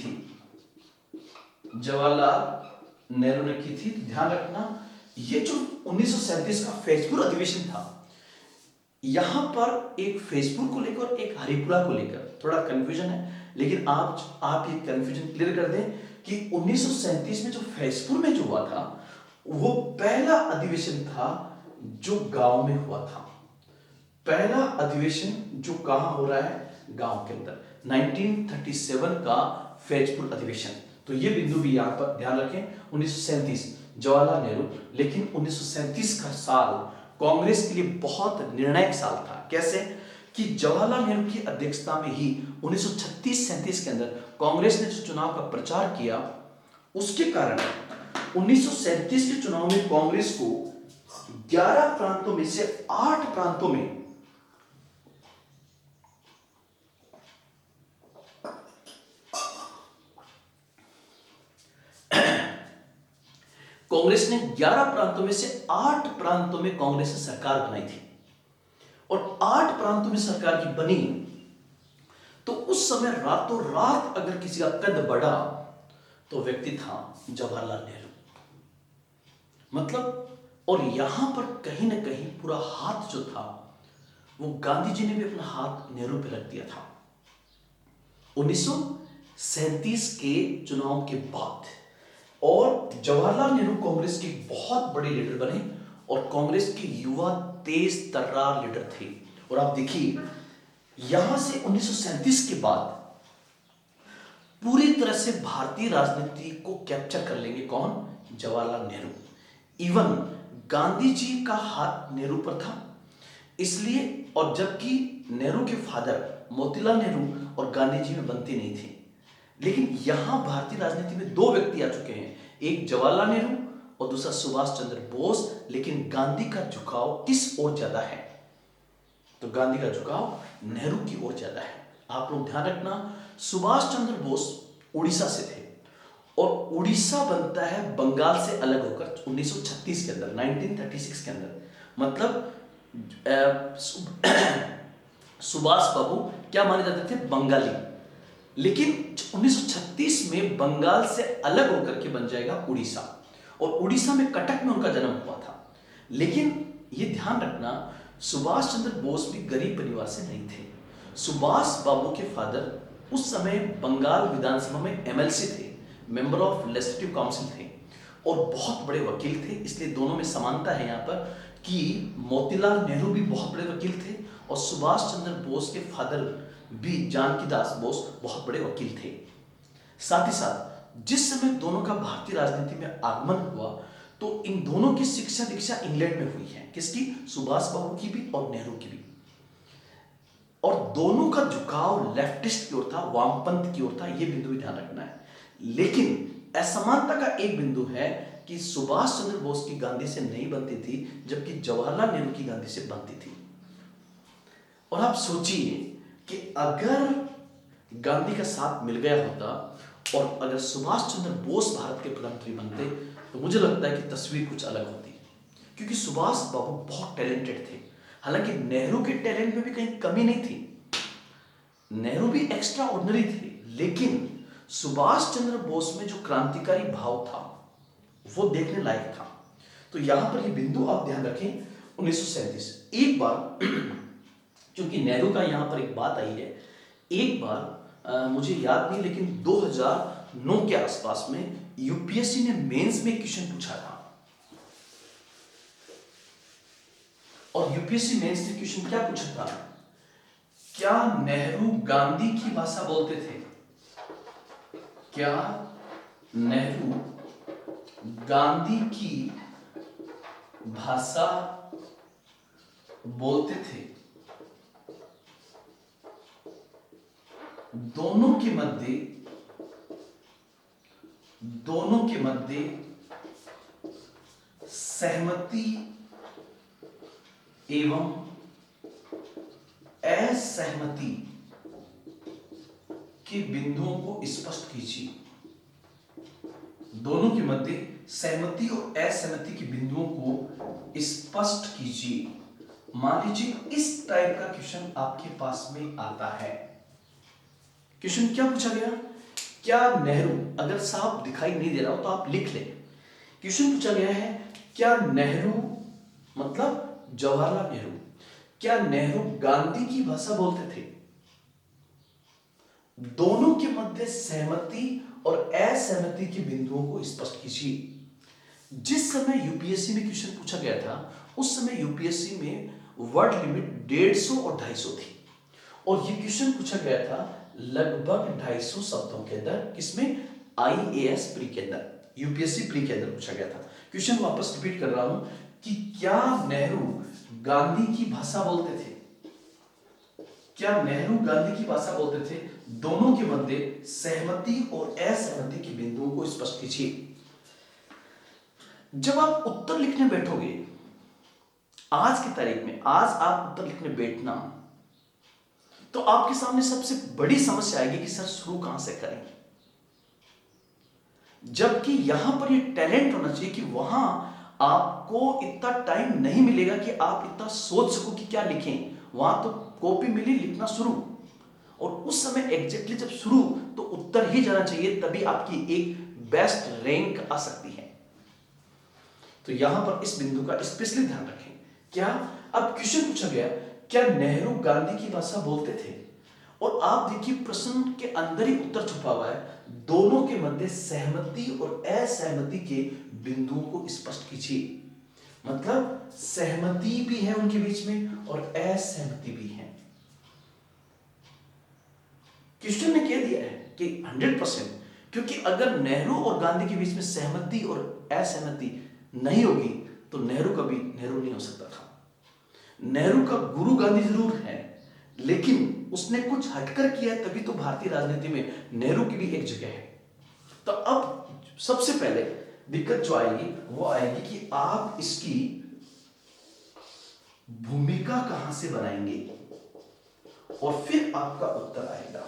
थी। ध्यान रखना, ये जो 1937 का फैजपुर अधिवेशन था, यहां पर एक फैजपुर को लेकर और एक हरिपुरा को लेकर थोड़ा कंफ्यूजन है, लेकिन आप ये कंफ्यूजन क्लियर कर दें कि 1937 में जो फैजपुर में जो हुआ था वो पहला अधिवेशन था जो गांव में हुआ था। पहला अधिवेशन जो कहां हो रहा है? गांव के अंदर। 1937 का फैजपुर अधिवेशन, तो ये बिंदु भी यहां पर ध्यान रखें। 1937 जवाहरलाल नेहरू, लेकिन 1937 का साल कांग्रेस के लिए बहुत निर्णायक साल था। कैसे? कि जवाहरलाल नेहरू की अध्यक्षता में ही 1936-37 के अंदर कांग्रेस ने जो चुनाव का प्रचार किया, उसके कारण 1937 के चुनाव में कांग्रेस को 11 प्रांतों में से 8 प्रांतों में कांग्रेस ने 11 प्रांतों में से 8 प्रांतों में कांग्रेस ने सरकार बनाई थी और 8 प्रांतों में सरकार की बनी, तो उस समय रातों रात अगर किसी का कद बढ़ा तो व्यक्ति था जवाहरलाल नेहरू। मतलब, और यहां पर कहीं ना कहीं पूरा हाथ जो था वो गांधी जी ने भी अपना हाथ नेहरू पे रख दिया था। 37 के चुनाव के बाद। और जवाहरलाल नेहरू कांग्रेस के बहुत बड़े लीडर बने और कांग्रेस के युवा तेज तर्रार लीडर थे। और आप देखिए यहां से 1937 के बाद पूरी तरह से भारतीय राजनीति को कैप्चर कर लेंगे कौन? जवाहरलाल नेहरू। इवन गांधी जी का हाथ नेहरू पर था, इसलिए, और जबकि नेहरू के फादर मोतीलाल नेहरू और गांधी जी में बनते नहीं थे, लेकिन यहां भारतीय राजनीति में दो व्यक्ति आ चुके हैं, एक जवाहरलाल नेहरू और दूसरा सुभाष चंद्र बोस। लेकिन गांधी का झुकाव किस ओर ज्यादा है? तो गांधी का झुकाव नेहरू की ओर ज्यादा है। आप लोग ध्यान रखना, सुभाष चंद्र बोस उड़ीसा से थे और उड़ीसा बनता है बंगाल से अलग होकर 1936 के अंदर, 1936 के अंदर। मतलब सुभाष बाबू क्या माने जाते थे? बंगाली। लेकिन 1936 में बंगाल से अलग होकर के बन जाएगा उड़ीसा, और उड़ीसा में कटक में उनका जन्म हुआ था। लेकिन यह ध्यान रखना, सुभाष चंद्र बोस भी गरीब परिवार से नहीं थे। सुभाष बाबू के फादर उस समय बंगाल विधानसभा में एमएलसी थे, मेंबर ऑफ लेजिस्लेटिव काउंसिल थे, और बहुत बड़े वकील थे। इसलिए दोनों में समानता है यहाँ पर कि मोतीलाल नेहरू भी बहुत बड़े वकील थे और सुभाष चंद्र बोस के फादर भी, जानकी दास बोस, बहुत बड़े वकील थे। साथ ही साथ जिस समय दोनों का भारतीय राजनीति में आगमन हुआ तो इन दोनों की शिक्षा दीक्षा इंग्लैंड में हुई है। किसकी? सुभाष बाबू की भी और नेहरू की भी। और दोनों का झुकाव लेफ्टिस्ट की ओर था, वामपंथ की ओर था। यह बिंदु भी ध्यान रखना है। लेकिन असमानता का एक बिंदु है कि सुभाष चंद्र बोस की गांधी से नहीं बनती थी, जबकि जवाहरलाल नेहरू की गांधी से बनती थी। और आप सोचिए कि अगर गांधी का साथ मिल गया होता और अगर सुभाष चंद्र बोस भारत के प्रधानमंत्री बनते तो मुझे लगता है कि तस्वीर कुछ अलग होती, क्योंकि सुभाष बाबू बहुत टैलेंटेड थे। हालांकि नेहरू के टैलेंट में भी कहीं कमी नहीं थी, नेहरू भी एक्स्ट्रा ऑर्डिनरी थे, लेकिन सुभाष चंद्र बोस में जो क्रांतिकारी भाव था वो देखने लायक था। तो यहां पर ये बिंदु आप ध्यान रखें। 1937 एक बार क्योंकि नेहरू का यहां पर एक बात आई है, एक बार मुझे याद नहीं, लेकिन 2009 के आसपास में यूपीएससी ने मेंस में क्वेश्चन पूछा था, और यूपीएससी मेंस ने क्वेश्चन क्या पूछा था? क्या नेहरू गांधी की भाषा बोलते थे? क्या नेहरू गांधी की भाषा बोलते थे? दोनों के मध्य सहमति एवं असहमति के बिंदुओं को स्पष्ट कीजिए। दोनों के मध्य सहमति और असहमति के बिंदुओं को स्पष्ट कीजिए। मान लीजिए इस टाइप का क्वेश्चन आपके पास में आता है। क्वेश्चन क्या पूछा गया? क्या नेहरू, अगर साहब दिखाई नहीं दे रहा हो तो आप लिख लें। क्वेश्चन पूछा गया है, क्या नेहरू मतलब जवाहरलाल नेहरू, क्या नेहरू गांधी की भाषा बोलते थे? दोनों के मध्य सहमति और असहमति के बिंदुओं को स्पष्ट कीजिए। जिस समय यूपीएससी में क्वेश्चन पूछा गया था उस समय यूपीएससी में वर्ड लिमिट 150 और 250 थी, और ये क्वेश्चन पूछा गया था लगभग 250 शब्दों के अंदर। किसमें? आईएएस प्री के अंदर, यूपीएससी प्री के अंदर पूछा गया था। क्वेश्चन वापस रिपीट कर रहा हूं कि क्या नेहरू गांधी की भाषा बोलते थे? क्या नेहरू गांधी की भाषा बोलते थे? दोनों के मध्य सहमति और असहमति के बिंदुओं को स्पष्ट कीजिए। जब आप उत्तर लिखने बैठोगे आज की तारीख में, आज आप उत्तर लिखने बैठना तो आपके सामने सबसे बड़ी समस्या आएगी कि सर शुरू कहां से करें। जबकि यहां पर ये टैलेंट होना चाहिए कि वहां आपको इतना टाइम नहीं मिलेगा कि आप इतना सोच सको कि क्या लिखें। वहां तो कॉपी मिली, लिखना शुरू, और उस समय एग्जैक्टली जब शुरू तो उत्तर ही जाना चाहिए, तभी आपकी एक बेस्ट रैंक आ सकती है। तो यहां पर इस बिंदु का स्पेशली ध्यान रखें। क्या अब क्वेश्चन पूछा गया, क्या नेहरू गांधी की भाषा बोलते थे? और आप देखिए प्रश्न के अंदर ही उत्तर छुपा हुआ है, दोनों के मध्य सहमति और असहमति के बिंदुओं को स्पष्ट कीजिए। मतलब सहमति भी है उनके बीच में और असहमति भी है। क्वेश्चन ने कह दिया है कि 100%, क्योंकि अगर नेहरू और गांधी के बीच में सहमति और असहमति नहीं होगी तो नेहरू कभी नेहरू नहीं हो सकता था। नेहरू का गुरु गांधी जरूर है, लेकिन उसने कुछ हटकर किया है, तभी तो भारतीय राजनीति में नेहरू की भी एक जगह है। तो अब सबसे पहले दिक्कत जो आएगी वो आएगी कि आप इसकी भूमिका कहां से बनाएंगे और फिर आपका उत्तर आएगा।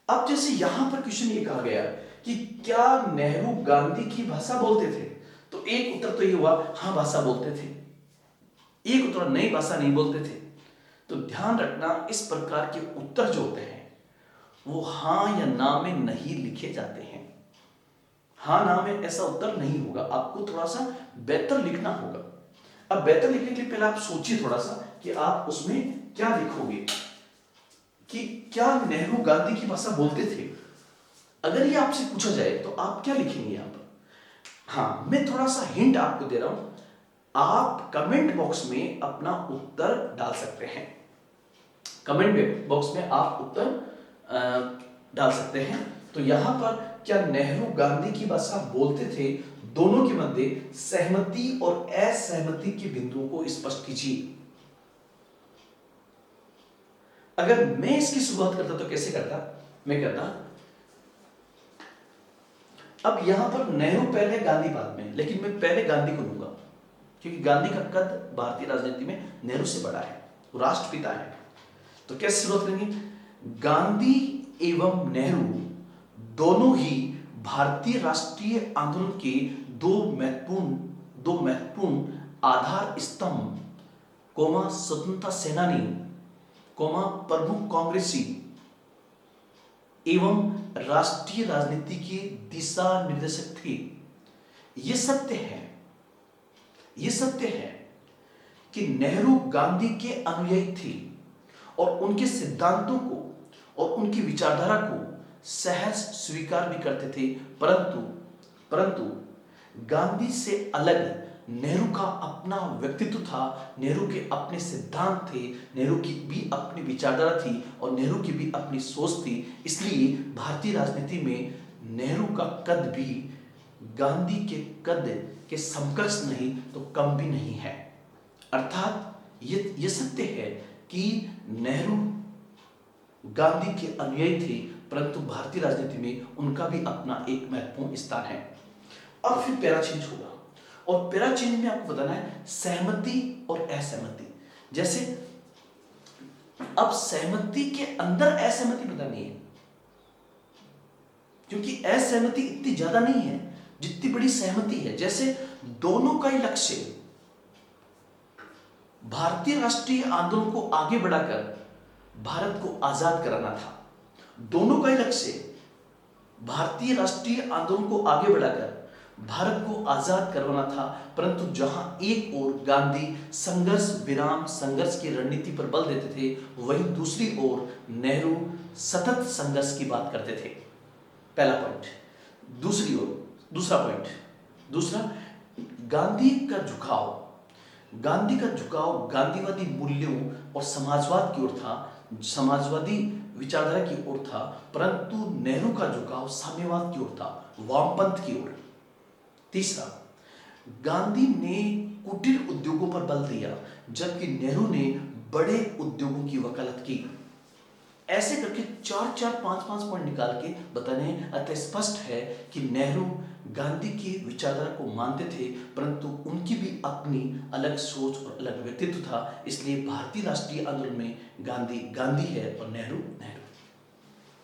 अब जैसे यहां पर क्वेश्चन ये कहा गया कि क्या नेहरू गांधी की भाषा बोलते थे, तो एक उत्तर तो ये हुआ हां भाषा बोलते थे, एक उत्तर नहीं भाषा नहीं बोलते थे। तो ध्यान रखना इस प्रकार के उत्तर जो होते हैं वो हां या ना में नहीं लिखे जाते हैं। हां ना में ऐसा उत्तर नहीं होगा, आपको थोड़ा सा बेहतर लिखना होगा। अब बेहतर लिखने के लिए पहले आप सोचिए थोड़ा सा कि आप उसमें क्या लिखोगे, कि क्या नेहरू गांधी की भाषा बोलते थे। अगर ये आपसे पूछा जाए तो आप क्या लिखेंगे यहां पर। हाँ, मैं थोड़ा सा हिंट आपको दे रहा हूं, आप कमेंट बॉक्स में अपना उत्तर डाल सकते हैं। कमेंट बॉक्स में आप उत्तर डाल सकते हैं। तो यहां पर क्या नेहरू गांधी की भाषा बोलते थे, दोनों के मध्य सहमति और असहमति के बिंदुओं को स्पष्ट कीजिए। अगर मैं इसकी शुरुआत करता तो कैसे करता, मैं कहता अब यहां पर नेहरू पहले गांधी बाद में, लेकिन मैं पहले गांधी को लूंगा क्योंकि गांधी का कद भारतीय राजनीति में नेहरू से बड़ा है, वो राष्ट्रपिता है। तो कैसे शुरुआत करेंगे, गांधी एवं नेहरू दोनों ही भारतीय राष्ट्रीय आंदोलन के दो महत्वपूर्ण आधार स्तंभ कोमा स्वतंत्रता सेनानी कोमा प्रमुख कांग्रेसी एवं राष्ट्रीय राजनीति के दिशा निर्देशक थे। यह सत्य है कि नेहरू गांधी के अनुयायी थे और उनके सिद्धांतों को और उनकी विचारधारा को सहज स्वीकार भी करते थे, परंतु गांधी से अलग नेहरू का अपना व्यक्तित्व था, नेहरू के अपने सिद्धांत थे, नेहरू की भी अपनी विचारधारा थी और नेहरू की भी अपनी सोच थी। इसलिए भारतीय राजनीति में नेहरू का कद भी गांधी के कद के समकक्ष नहीं तो कम भी नहीं है। अर्थात ये सत्य है कि नेहरू गांधी के अनुयायी थे, परंतु भारतीय राजनीति में उनका भी अपना एक महत्वपूर्ण स्थान है। अब फिर पैरा चेंज होगा और पैरा चेंज में आपको बताना है सहमति और असहमति। जैसे अब सहमति के अंदर असहमति बतानी है, क्योंकि असहमति इतनी ज्यादा नहीं है जितनी बड़ी सहमति है। जैसे दोनों का ही लक्ष्य भारतीय राष्ट्रीय आंदोलन को आगे बढ़ाकर भारत को आजाद कराना था। दोनों का ही लक्ष्य भारतीय राष्ट्रीय आंदोलन को आगे बढ़ाकर भारत को आजाद करवाना था, परंतु जहां एक ओर गांधी संघर्ष विराम संघर्ष की रणनीति पर बल देते थे, वहीं दूसरी ओर नेहरू सतत संघर्ष की बात करते थे। पहला पॉइंट। दूसरा पॉइंट, गांधी का झुकाव गांधीवादी मूल्यों और समाजवाद की ओर था, समाजवादी विचारधारा की ओर था, परंतु नेहरू का झुकाव साम्यवाद की ओर था, वामपंथ की ओर। तीसरा, गांधी ने कुटीर उद्योगों पर बल दिया जबकि नेहरू ने बड़े उद्योगों की वकालत की। ऐसे करके 4-5 पॉइंट निकाल के बताने अतः स्पष्ट है कि नेहरू गांधी की विचारधारा को मानते थे, परंतु उनकी भी अपनी अलग सोच और अलग व्यक्तित्व था। इसलिए भारतीय राष्ट्रीय आंदोलन में गांधी है और नेहरू।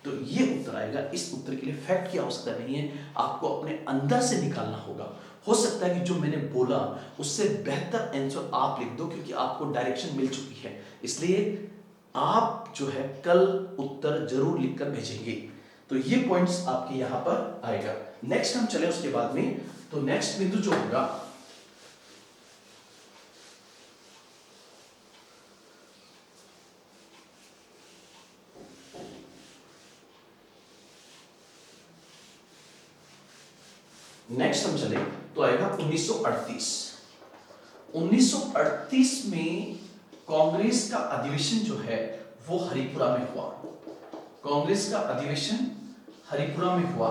तो ये उत्तर आएगा। इस उत्तर के लिए फैक्ट की आवश्यकता नहीं है, आपको अपने अंदर से निकालना होगा। हो सकता है कि जो मैंने बोला उससे बेहतर आंसर आप लिख दो, क्योंकि आपको डायरेक्शन मिल चुकी है। इसलिए आप जो है कल उत्तर जरूर लिखकर भेजेंगे। तो ये पॉइंट्स आपके यहां पर आएगा। नेक्स्ट हम चले उसके बाद में, तो नेक्स्ट बिंदु जो होगा नेक्स्ट हम चले तो आएगा 1938। 1938 में कांग्रेस का अधिवेशन जो है वो हरिपुरा में हुआ। कांग्रेस का अधिवेशन हरिपुरा में हुआ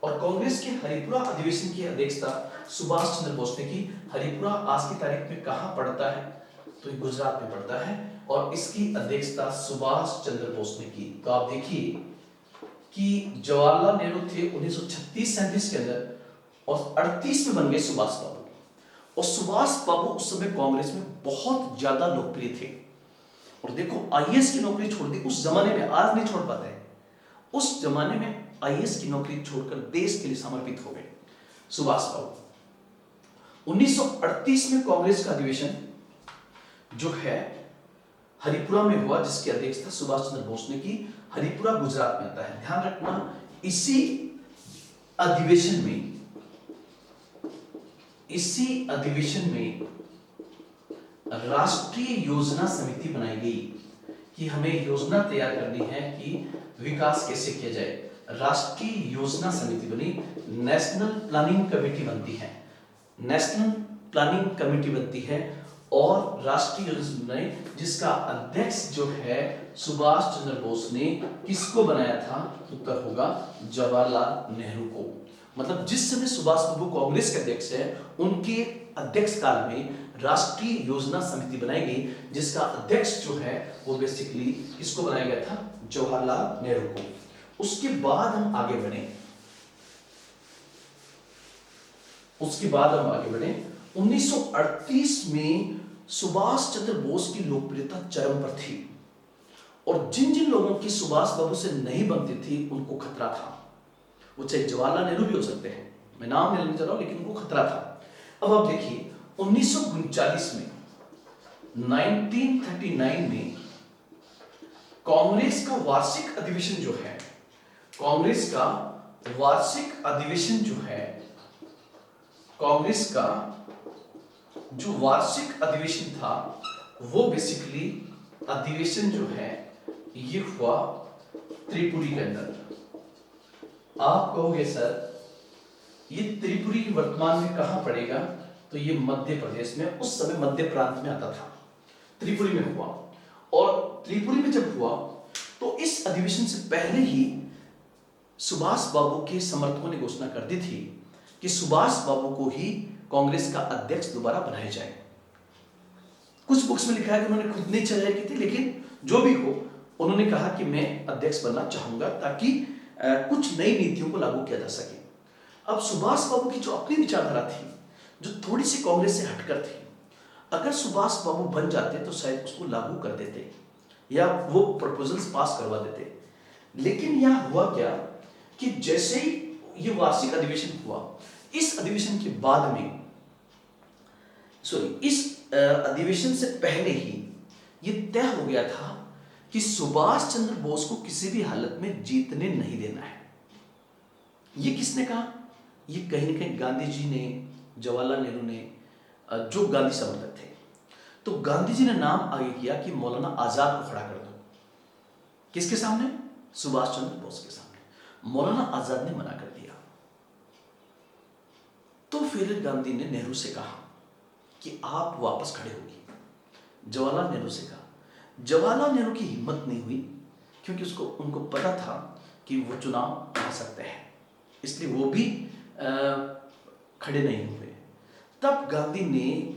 और कांग्रेस के हरिपुरा अधिवेशन की अध्यक्षता सुभाष चंद्र बोस ने की। हरिपुरा आज की तारीख में कहां पड़ता है? तो ये गुजरात में पड़ता है और इसकी अध्यक्षता सुभाष चंद्र बोस ने की। तो आप देखिए कि जवाहरलाल नेहरू थे 1936-37 के अंदर और 38 में बन गए सुभाष बाबू। और सुभाष बाबू उस समय कांग्रेस में बहुत ज्यादा लोकप्रिय थे। और देखो आईएएस की नौकरी छोड़ दी उस जमाने में, आज नहीं छोड़ पाते हैं, उस जमाने में आईएएस की नौकरी छोड़कर देश के लिए समर्पित हो गए सुभाष बाबू। 1938 में कांग्रेस का अधिवेशन जो है हरिपुरा में हुआ, जिसकी अध्यक्षता सुभाष चंद्र बोस ने की। हरिपुरा गुजरात में आता है। ध्यान रखना, इसी अधिवेशन में राष्ट्रीय योजना समिति बनाई गई कि हमें योजना तैयार करनी है कि विकास कैसे किया जाए। राष्ट्रीय योजना समिति बनी, नेशनल प्लानिंग कमेटी बनती है, नेशनल प्लानिंग कमेटी बनती है और राष्ट्रीय योजना बनाई, जिसका अध्यक्ष जो है सुभाष चंद्र बोस ने किसको बनाया था? उत्तर होगा जवाहरलाल नेहरू को। मतलब जिस समय सुभाष बाबू कांग्रेस के अध्यक्ष है, उनके अध्यक्ष काल में राष्ट्रीय योजना समिति बनाई गई, जिसका अध्यक्ष जो है वो बेसिकली किसको बनाया गया था? जवाहरलाल नेहरू को। उसके बाद हम आगे बढ़े 1938 में सुभाष चंद्र बोस की लोकप्रियता चरम पर थी और जिन जिन लोगों की सुभाष बाबू से नहीं बनती थी उनको खतरा था। वो चाहे जवाहरलाल नेहरू भी हो सकते हैं, मैं नाम नहीं लेने जा रहा हूं, लेकिन उनको खतरा था। अब आप देखिए 1939 में 1939 में कांग्रेस का वार्षिक अधिवेशन जो है, कांग्रेस का वार्षिक अधिवेशन जो है, कांग्रेस का जो वार्षिक अधिवेशन था वो बेसिकली अधिवेशन जो है ये हुआ त्रिपुरी के अंदर। आप कहोगे सर ये त्रिपुरी वर्तमान में कहां पड़ेगा? तो ये मध्य प्रदेश में, उस समय मध्य प्रांत में आता था, त्रिपुरी में हुआ। और त्रिपुरी में जब हुआ तो इस अधिवेशन से पहले ही सुभाष बाबू के समर्थकों ने घोषणा कर दी थी कि सुभाष बाबू को ही कांग्रेस का अध्यक्ष दोबारा बनाया जाए। कुछ बुक्स में लिखा है कि उन्होंने खुद नहीं चर्चा की थी, लेकिन जो भी हो उन्होंने कहा कि मैं अध्यक्ष बनना चाहूंगा ताकि कुछ नई नीतियों को लागू किया जा सके। अब सुभाष बाबू की जो अपनी विचारधारा थी, जो थोड़ी सी कांग्रेस से हटकर थी, अगर सुभाष बाबू बन जाते तो शायद उसको लागू कर देते या वो प्रपोजल्स पास करवा देते। लेकिन यह हुआ क्या कि जैसे ही ये वार्षिक अधिवेशन हुआ, इस अधिवेशन के बाद में इस अधिवेशन से पहले ही ये तय हो गया था कि सुभाष चंद्र बोस को किसी भी हालत में जीतने नहीं देना है। ये किसने कहा? ये कहीं ना कहीं गांधी जी ने, जवाहरलाल नेहरू ने, जो गांधी समर्थक थे, तो गांधी जी ने नाम आगे किया कि मौलाना आजाद को खड़ा कर दो। किसके सामने? सुभाष चंद्र बोस के सामने। मौलाना आजाद ने मना कर दिया। तो फिर गांधी ने नेहरू से कहा कि आप वापस खड़े होगी। जवाहरलाल नेहरू से कहा। जवाहरलाल नेहरू की हिम्मत नहीं हुई क्योंकि उनको पता था कि वो चुनाव आ सकते हैं, इसलिए वो भी खड़े नहीं हुए। तब गांधी ने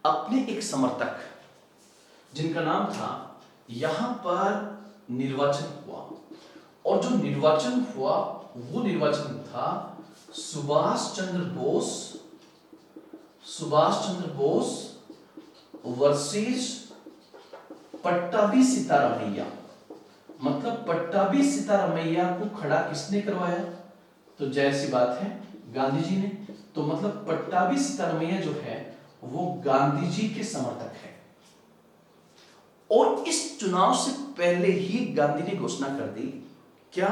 अपने एक समर्थक, जिनका नाम था, यहां पर निर्वाचन हुआ और जो निर्वाचन हुआ वो निर्वाचन था सुभाष चंद्र बोस वर्सेस पट्टाभी सीतारामैया। मतलब पट्टाभी सीतारामैया को खड़ा किसने करवाया? तो जाहिर सी बात है गांधी जी ने। तो मतलब पट्टाभी सीतारामैया जो है वो गांधी जी के समर्थक है। और इस चुनाव से पहले ही गांधी ने घोषणा कर दी क्या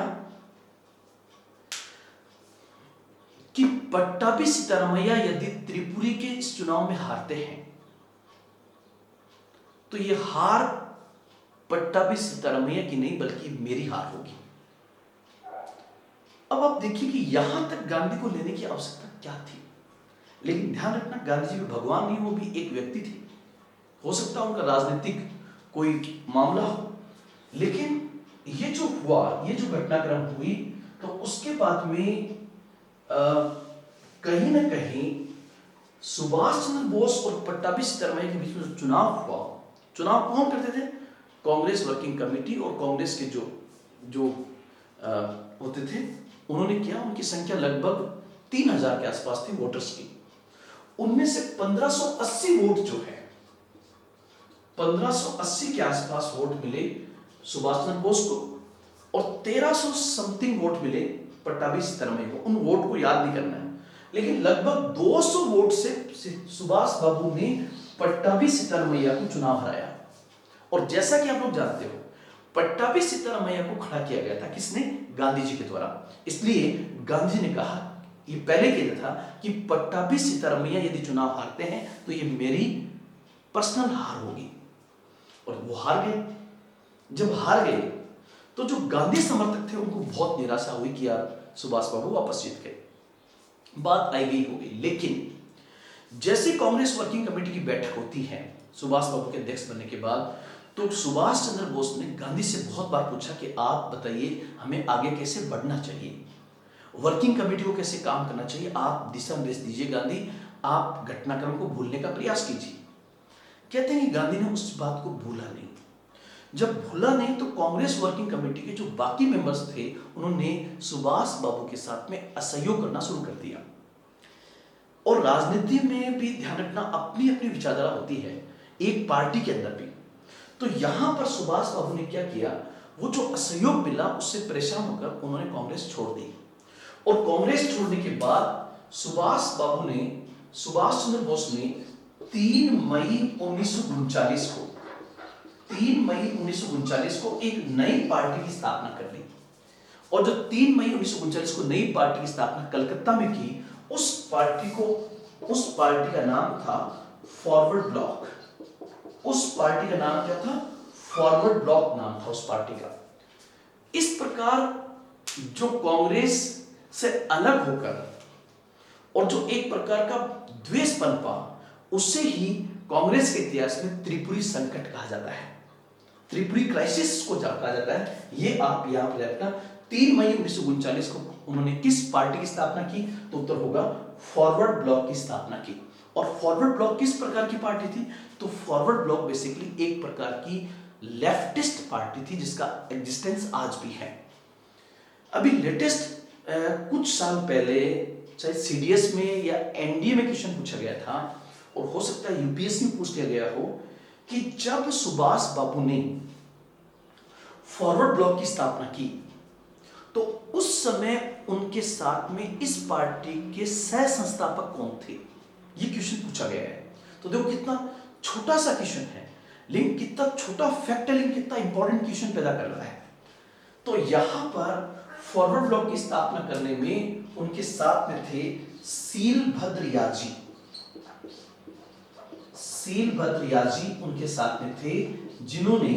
कि पट्टाभी सीतारामैया यदि त्रिपुरी के इस चुनाव में हारते हैं तो यह हार पट्टाभी सीतारामैया की नहीं बल्कि मेरी हार होगी। अब आप देखिए कि यहां तक गांधी को लेने की आवश्यकता क्या थी। लेकिन ध्यान रखना, गांधी जी भी भगवान नहीं, वो भी एक व्यक्ति थे। हो सकता है उनका राजनीतिक कोई मामला हो, लेकिन ये जो हुआ, ये जो घटनाक्रम हुई, तो उसके बाद में कहीं ना कहीं सुभाष चंद्र बोस और पट्टाभी सितरमैया के बीच में जो चुनाव हुआ, चुनाव कौन करते थे? कांग्रेस वर्किंग कमेटी और कांग्रेस के जो जो होते थे, उन्होंने किया। उनकी संख्या लगभग 3000 के आसपास थी वोटर्स की। उनमें से 1580 वोट जो है, 1580 के आसपास वोट मिले सुभाष चंद्र बोस को, और 1300 समथिंग वोट मिले पट्टाभी सितरमैया को। उन वोट को याद नहीं करना है, लेकिन लगभग 200 वोट से सुभाष बाबू ने पट्टाभी सितरमैया को चुनाव हराया। और जैसा कि आप लोग जानते हो, पट्टाभी सितरमैया को खड़ा किया गया था किसने? गांधी जी के द्वारा। इसलिए गांधी जी ने कहा, ये पहले कहता था कि पट्टाभी सितरमैया यदि चुनाव हारते हैं तो ये मेरी पर्सनल हार होगी, और वो हार गए। जब हार गए तो जो गांधी समर्थक थे उनको बहुत निराशा हुई कि यार सुभाष बाबू वापस जीत गए, बात आई गई हो गई। लेकिन जैसे कांग्रेस वर्किंग कमेटी की बैठक होती है सुभाष बाबू के अध्यक्ष बनने के बाद, तो सुभाष चंद्र बोस ने गांधी से बहुत बार पूछा कि आप बताइए हमें आगे कैसे बढ़ना चाहिए, वर्किंग कमेटी को कैसे काम करना चाहिए, आप दिशा निर्देश दीजिए गांधी, आप घटनाक्रम को भूलने का प्रयास कीजिए। कहते हैं कि गांधी ने उस बात को भूला नहीं। जब भूला नहीं तो कांग्रेस वर्किंग कमेटी के जो बाकी मेंबर्स थे, उन्होंने सुभाष बाबू के साथ में असहयोग करना शुरू कर दिया। और राजनीति में भी ध्यान रखना, अपनी अपनी विचारधारा होती है, एक पार्टी के अंदर भी। तो यहां पर सुभाष बाबू ने क्या किया, वो जो असहयोग मिला उससे परेशान होकर उन्होंने कांग्रेस छोड़ दी। और कांग्रेस छोड़ने के बाद सुभाष चंद्र बोस ने 3 मई 1939 को 3 मई 1939 को एक नई पार्टी की स्थापना कर ली। और जो 3 मई 1939 को नई पार्टी की स्थापना कलकत्ता में की, उस पार्टी का नाम था फॉरवर्ड ब्लॉक। उस पार्टी का नाम क्या था? फॉरवर्ड ब्लॉक नाम था उस पार्टी का। इस प्रकार जो कांग्रेस से अलग होकर और जो एक प्रकार का द्वेष पनपा, उसे ही कांग्रेस के इतिहास में त्रिपुरी संकट कहा जाता है, त्रिपुरी क्राइसिस को कहा जाता है। ये आप यहां पर रखना। 3 मई 1939 को उन्होंने किस पार्टी की स्थापना की? तो उत्तर होगा फॉरवर्ड ब्लॉक की स्थापना की। और फॉरवर्ड ब्लॉक किस प्रकार की पार्टी थी? तो फॉरवर्ड ब्लॉक बेसिकली एक प्रकार की लेफ्टिस्ट पार्टी थी, जिसका एग्जिस्टेंस आज भी है। अभी लेटेस्ट कुछ साल पहले चाहे सीडीएस में या एनडीए में क्वेश्चन पूछा गया था, और हो सकता है यूपीएससी में पूछ लिया गया हो, कि जब सुभाष बाबू ने फॉरवर्ड ब्लॉक की स्थापना की तो उस समय उनके साथ में इस पार्टी के सह संस्थापक कौन थे? ये क्वेश्चन पूछा गया है। तो देखो कितना छोटा सा क्वेश्चन है, लेकिन कितना छोटा फैक्ट है, लेकिन कितना इंपॉर्टेंट क्वेश्चन पैदा कर रहा है। तो यहां पर फॉरवर्ड ब्लॉक की स्थापना करने में उनके साथ में थे सीलभद्र याजी उनके साथ में थे, जिन्होंने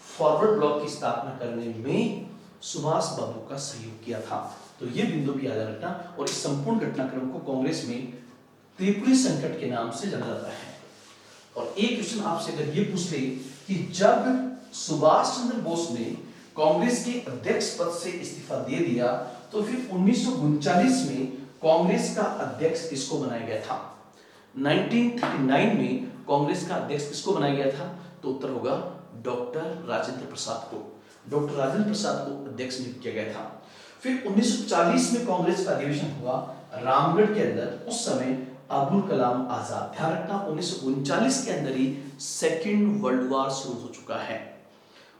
फॉरवर्ड ब्लॉक की स्थापना करने में सुभाष बाबू का सहयोग किया था। तो ये बिंदु भी याद रखना। और इस संपूर्ण घटनाक्रम को कांग्रेस में त्रिपुरी संकट के नाम से जाना जाता है। और एक क्वेश्चन आपसे अगर ये पूछ ले कि जब सुभाष चंद्र बोस ने कांग्रेस के अध्यक्ष पद से इस्तीफा दे दिया, तो फिर 1939 में कांग्रेस का अध्यक्ष किसको बनाया गया था? 1939 में कांग्रेस का अध्यक्ष किसको बनाया गया था? तो उत्तर होगा डॉक्टर राजेंद्र प्रसाद को। डॉक्टर राजेंद्र प्रसाद को अध्यक्ष नियुक्त किया गया था। फिर 1940 में कांग्रेस का अधिवेशन हुआ रामगढ़ के अंदर। उस समय अबुल कलाम आजाद, ध्यान रखना 1939 के अंदर ही सेकेंड वर्ल्ड वॉर शुरू हो चुका है।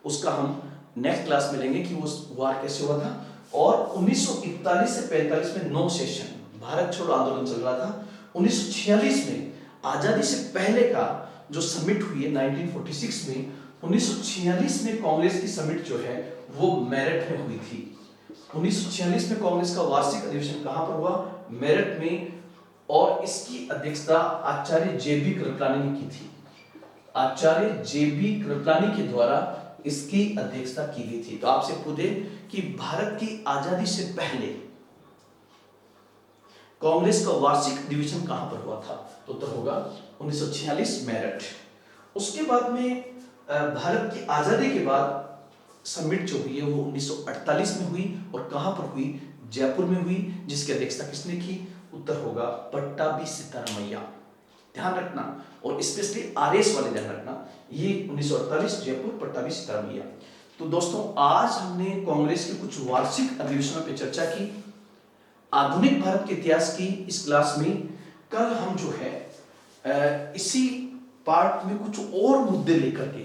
उसका हम नेक्स्ट क्लास में लेंगे कि वो वार कैसे हुआ था। और 1941 से 45 में नो सेशन, भारत छोड़ो आंदोलन चल रहा था। 1946 में आजादी से पहले का जो समिट हुई है 1946 में, 1946 में कांग्रेस की समिट जो है वो मेरठ में हुई थी। 1946 में कांग्रेस का वार्षिक अधिवेशन कहां पर हुआ? मेरठ में। और इसकी अध्यक्षता आचार्य जेबी कृपलानी ने की थी। आचार्य जेबी कृपलानी के द्वारा इसकी अध्यक्षता की गई थी। तो आपसे पूछे कि भारत की आजादी से पहले कांग्रेस का वार्षिक अधिवेशन कहां पर हुआ था, तो उत्तर होगा 1946 मेरठ। उसके बाद में भारत की आजादी के बाद समिट जो हुई है वो 1948 में हुई, और कहां पर हुई, जयपुर में हुई, जिसकी अध्यक्षता किसने की, उत्तर होगा पट्टाभी सीतारामैया। ध्यान रखना, और स्पेशली आरएस वाले ध्यान रखना, ये 1948 जयपुर पट्टाभी सीतारामैया। तो दोस्तों आज हमने कांग्रेस के कुछ वार्षिक अधिवेशनों पर चर्चा की, आधुनिक भारत के इतिहास की इस क्लास में। कल हम जो है इसी पार्ट में कुछ और मुद्दे लेकर के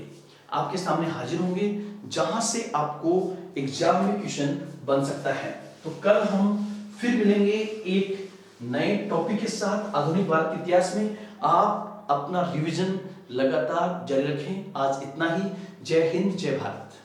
आपके सामने हाजिर होंगे, जहां से आपको एग्जाम में क्वेश्चन बन सकता है। तो कल हम फिर मिलेंगे एक नए टॉपिक के साथ आधुनिक भारत के इतिहास में। आप अपना रिवीजन लगातार जारी रखें। आज इतना ही। जय हिंद, जय भारत।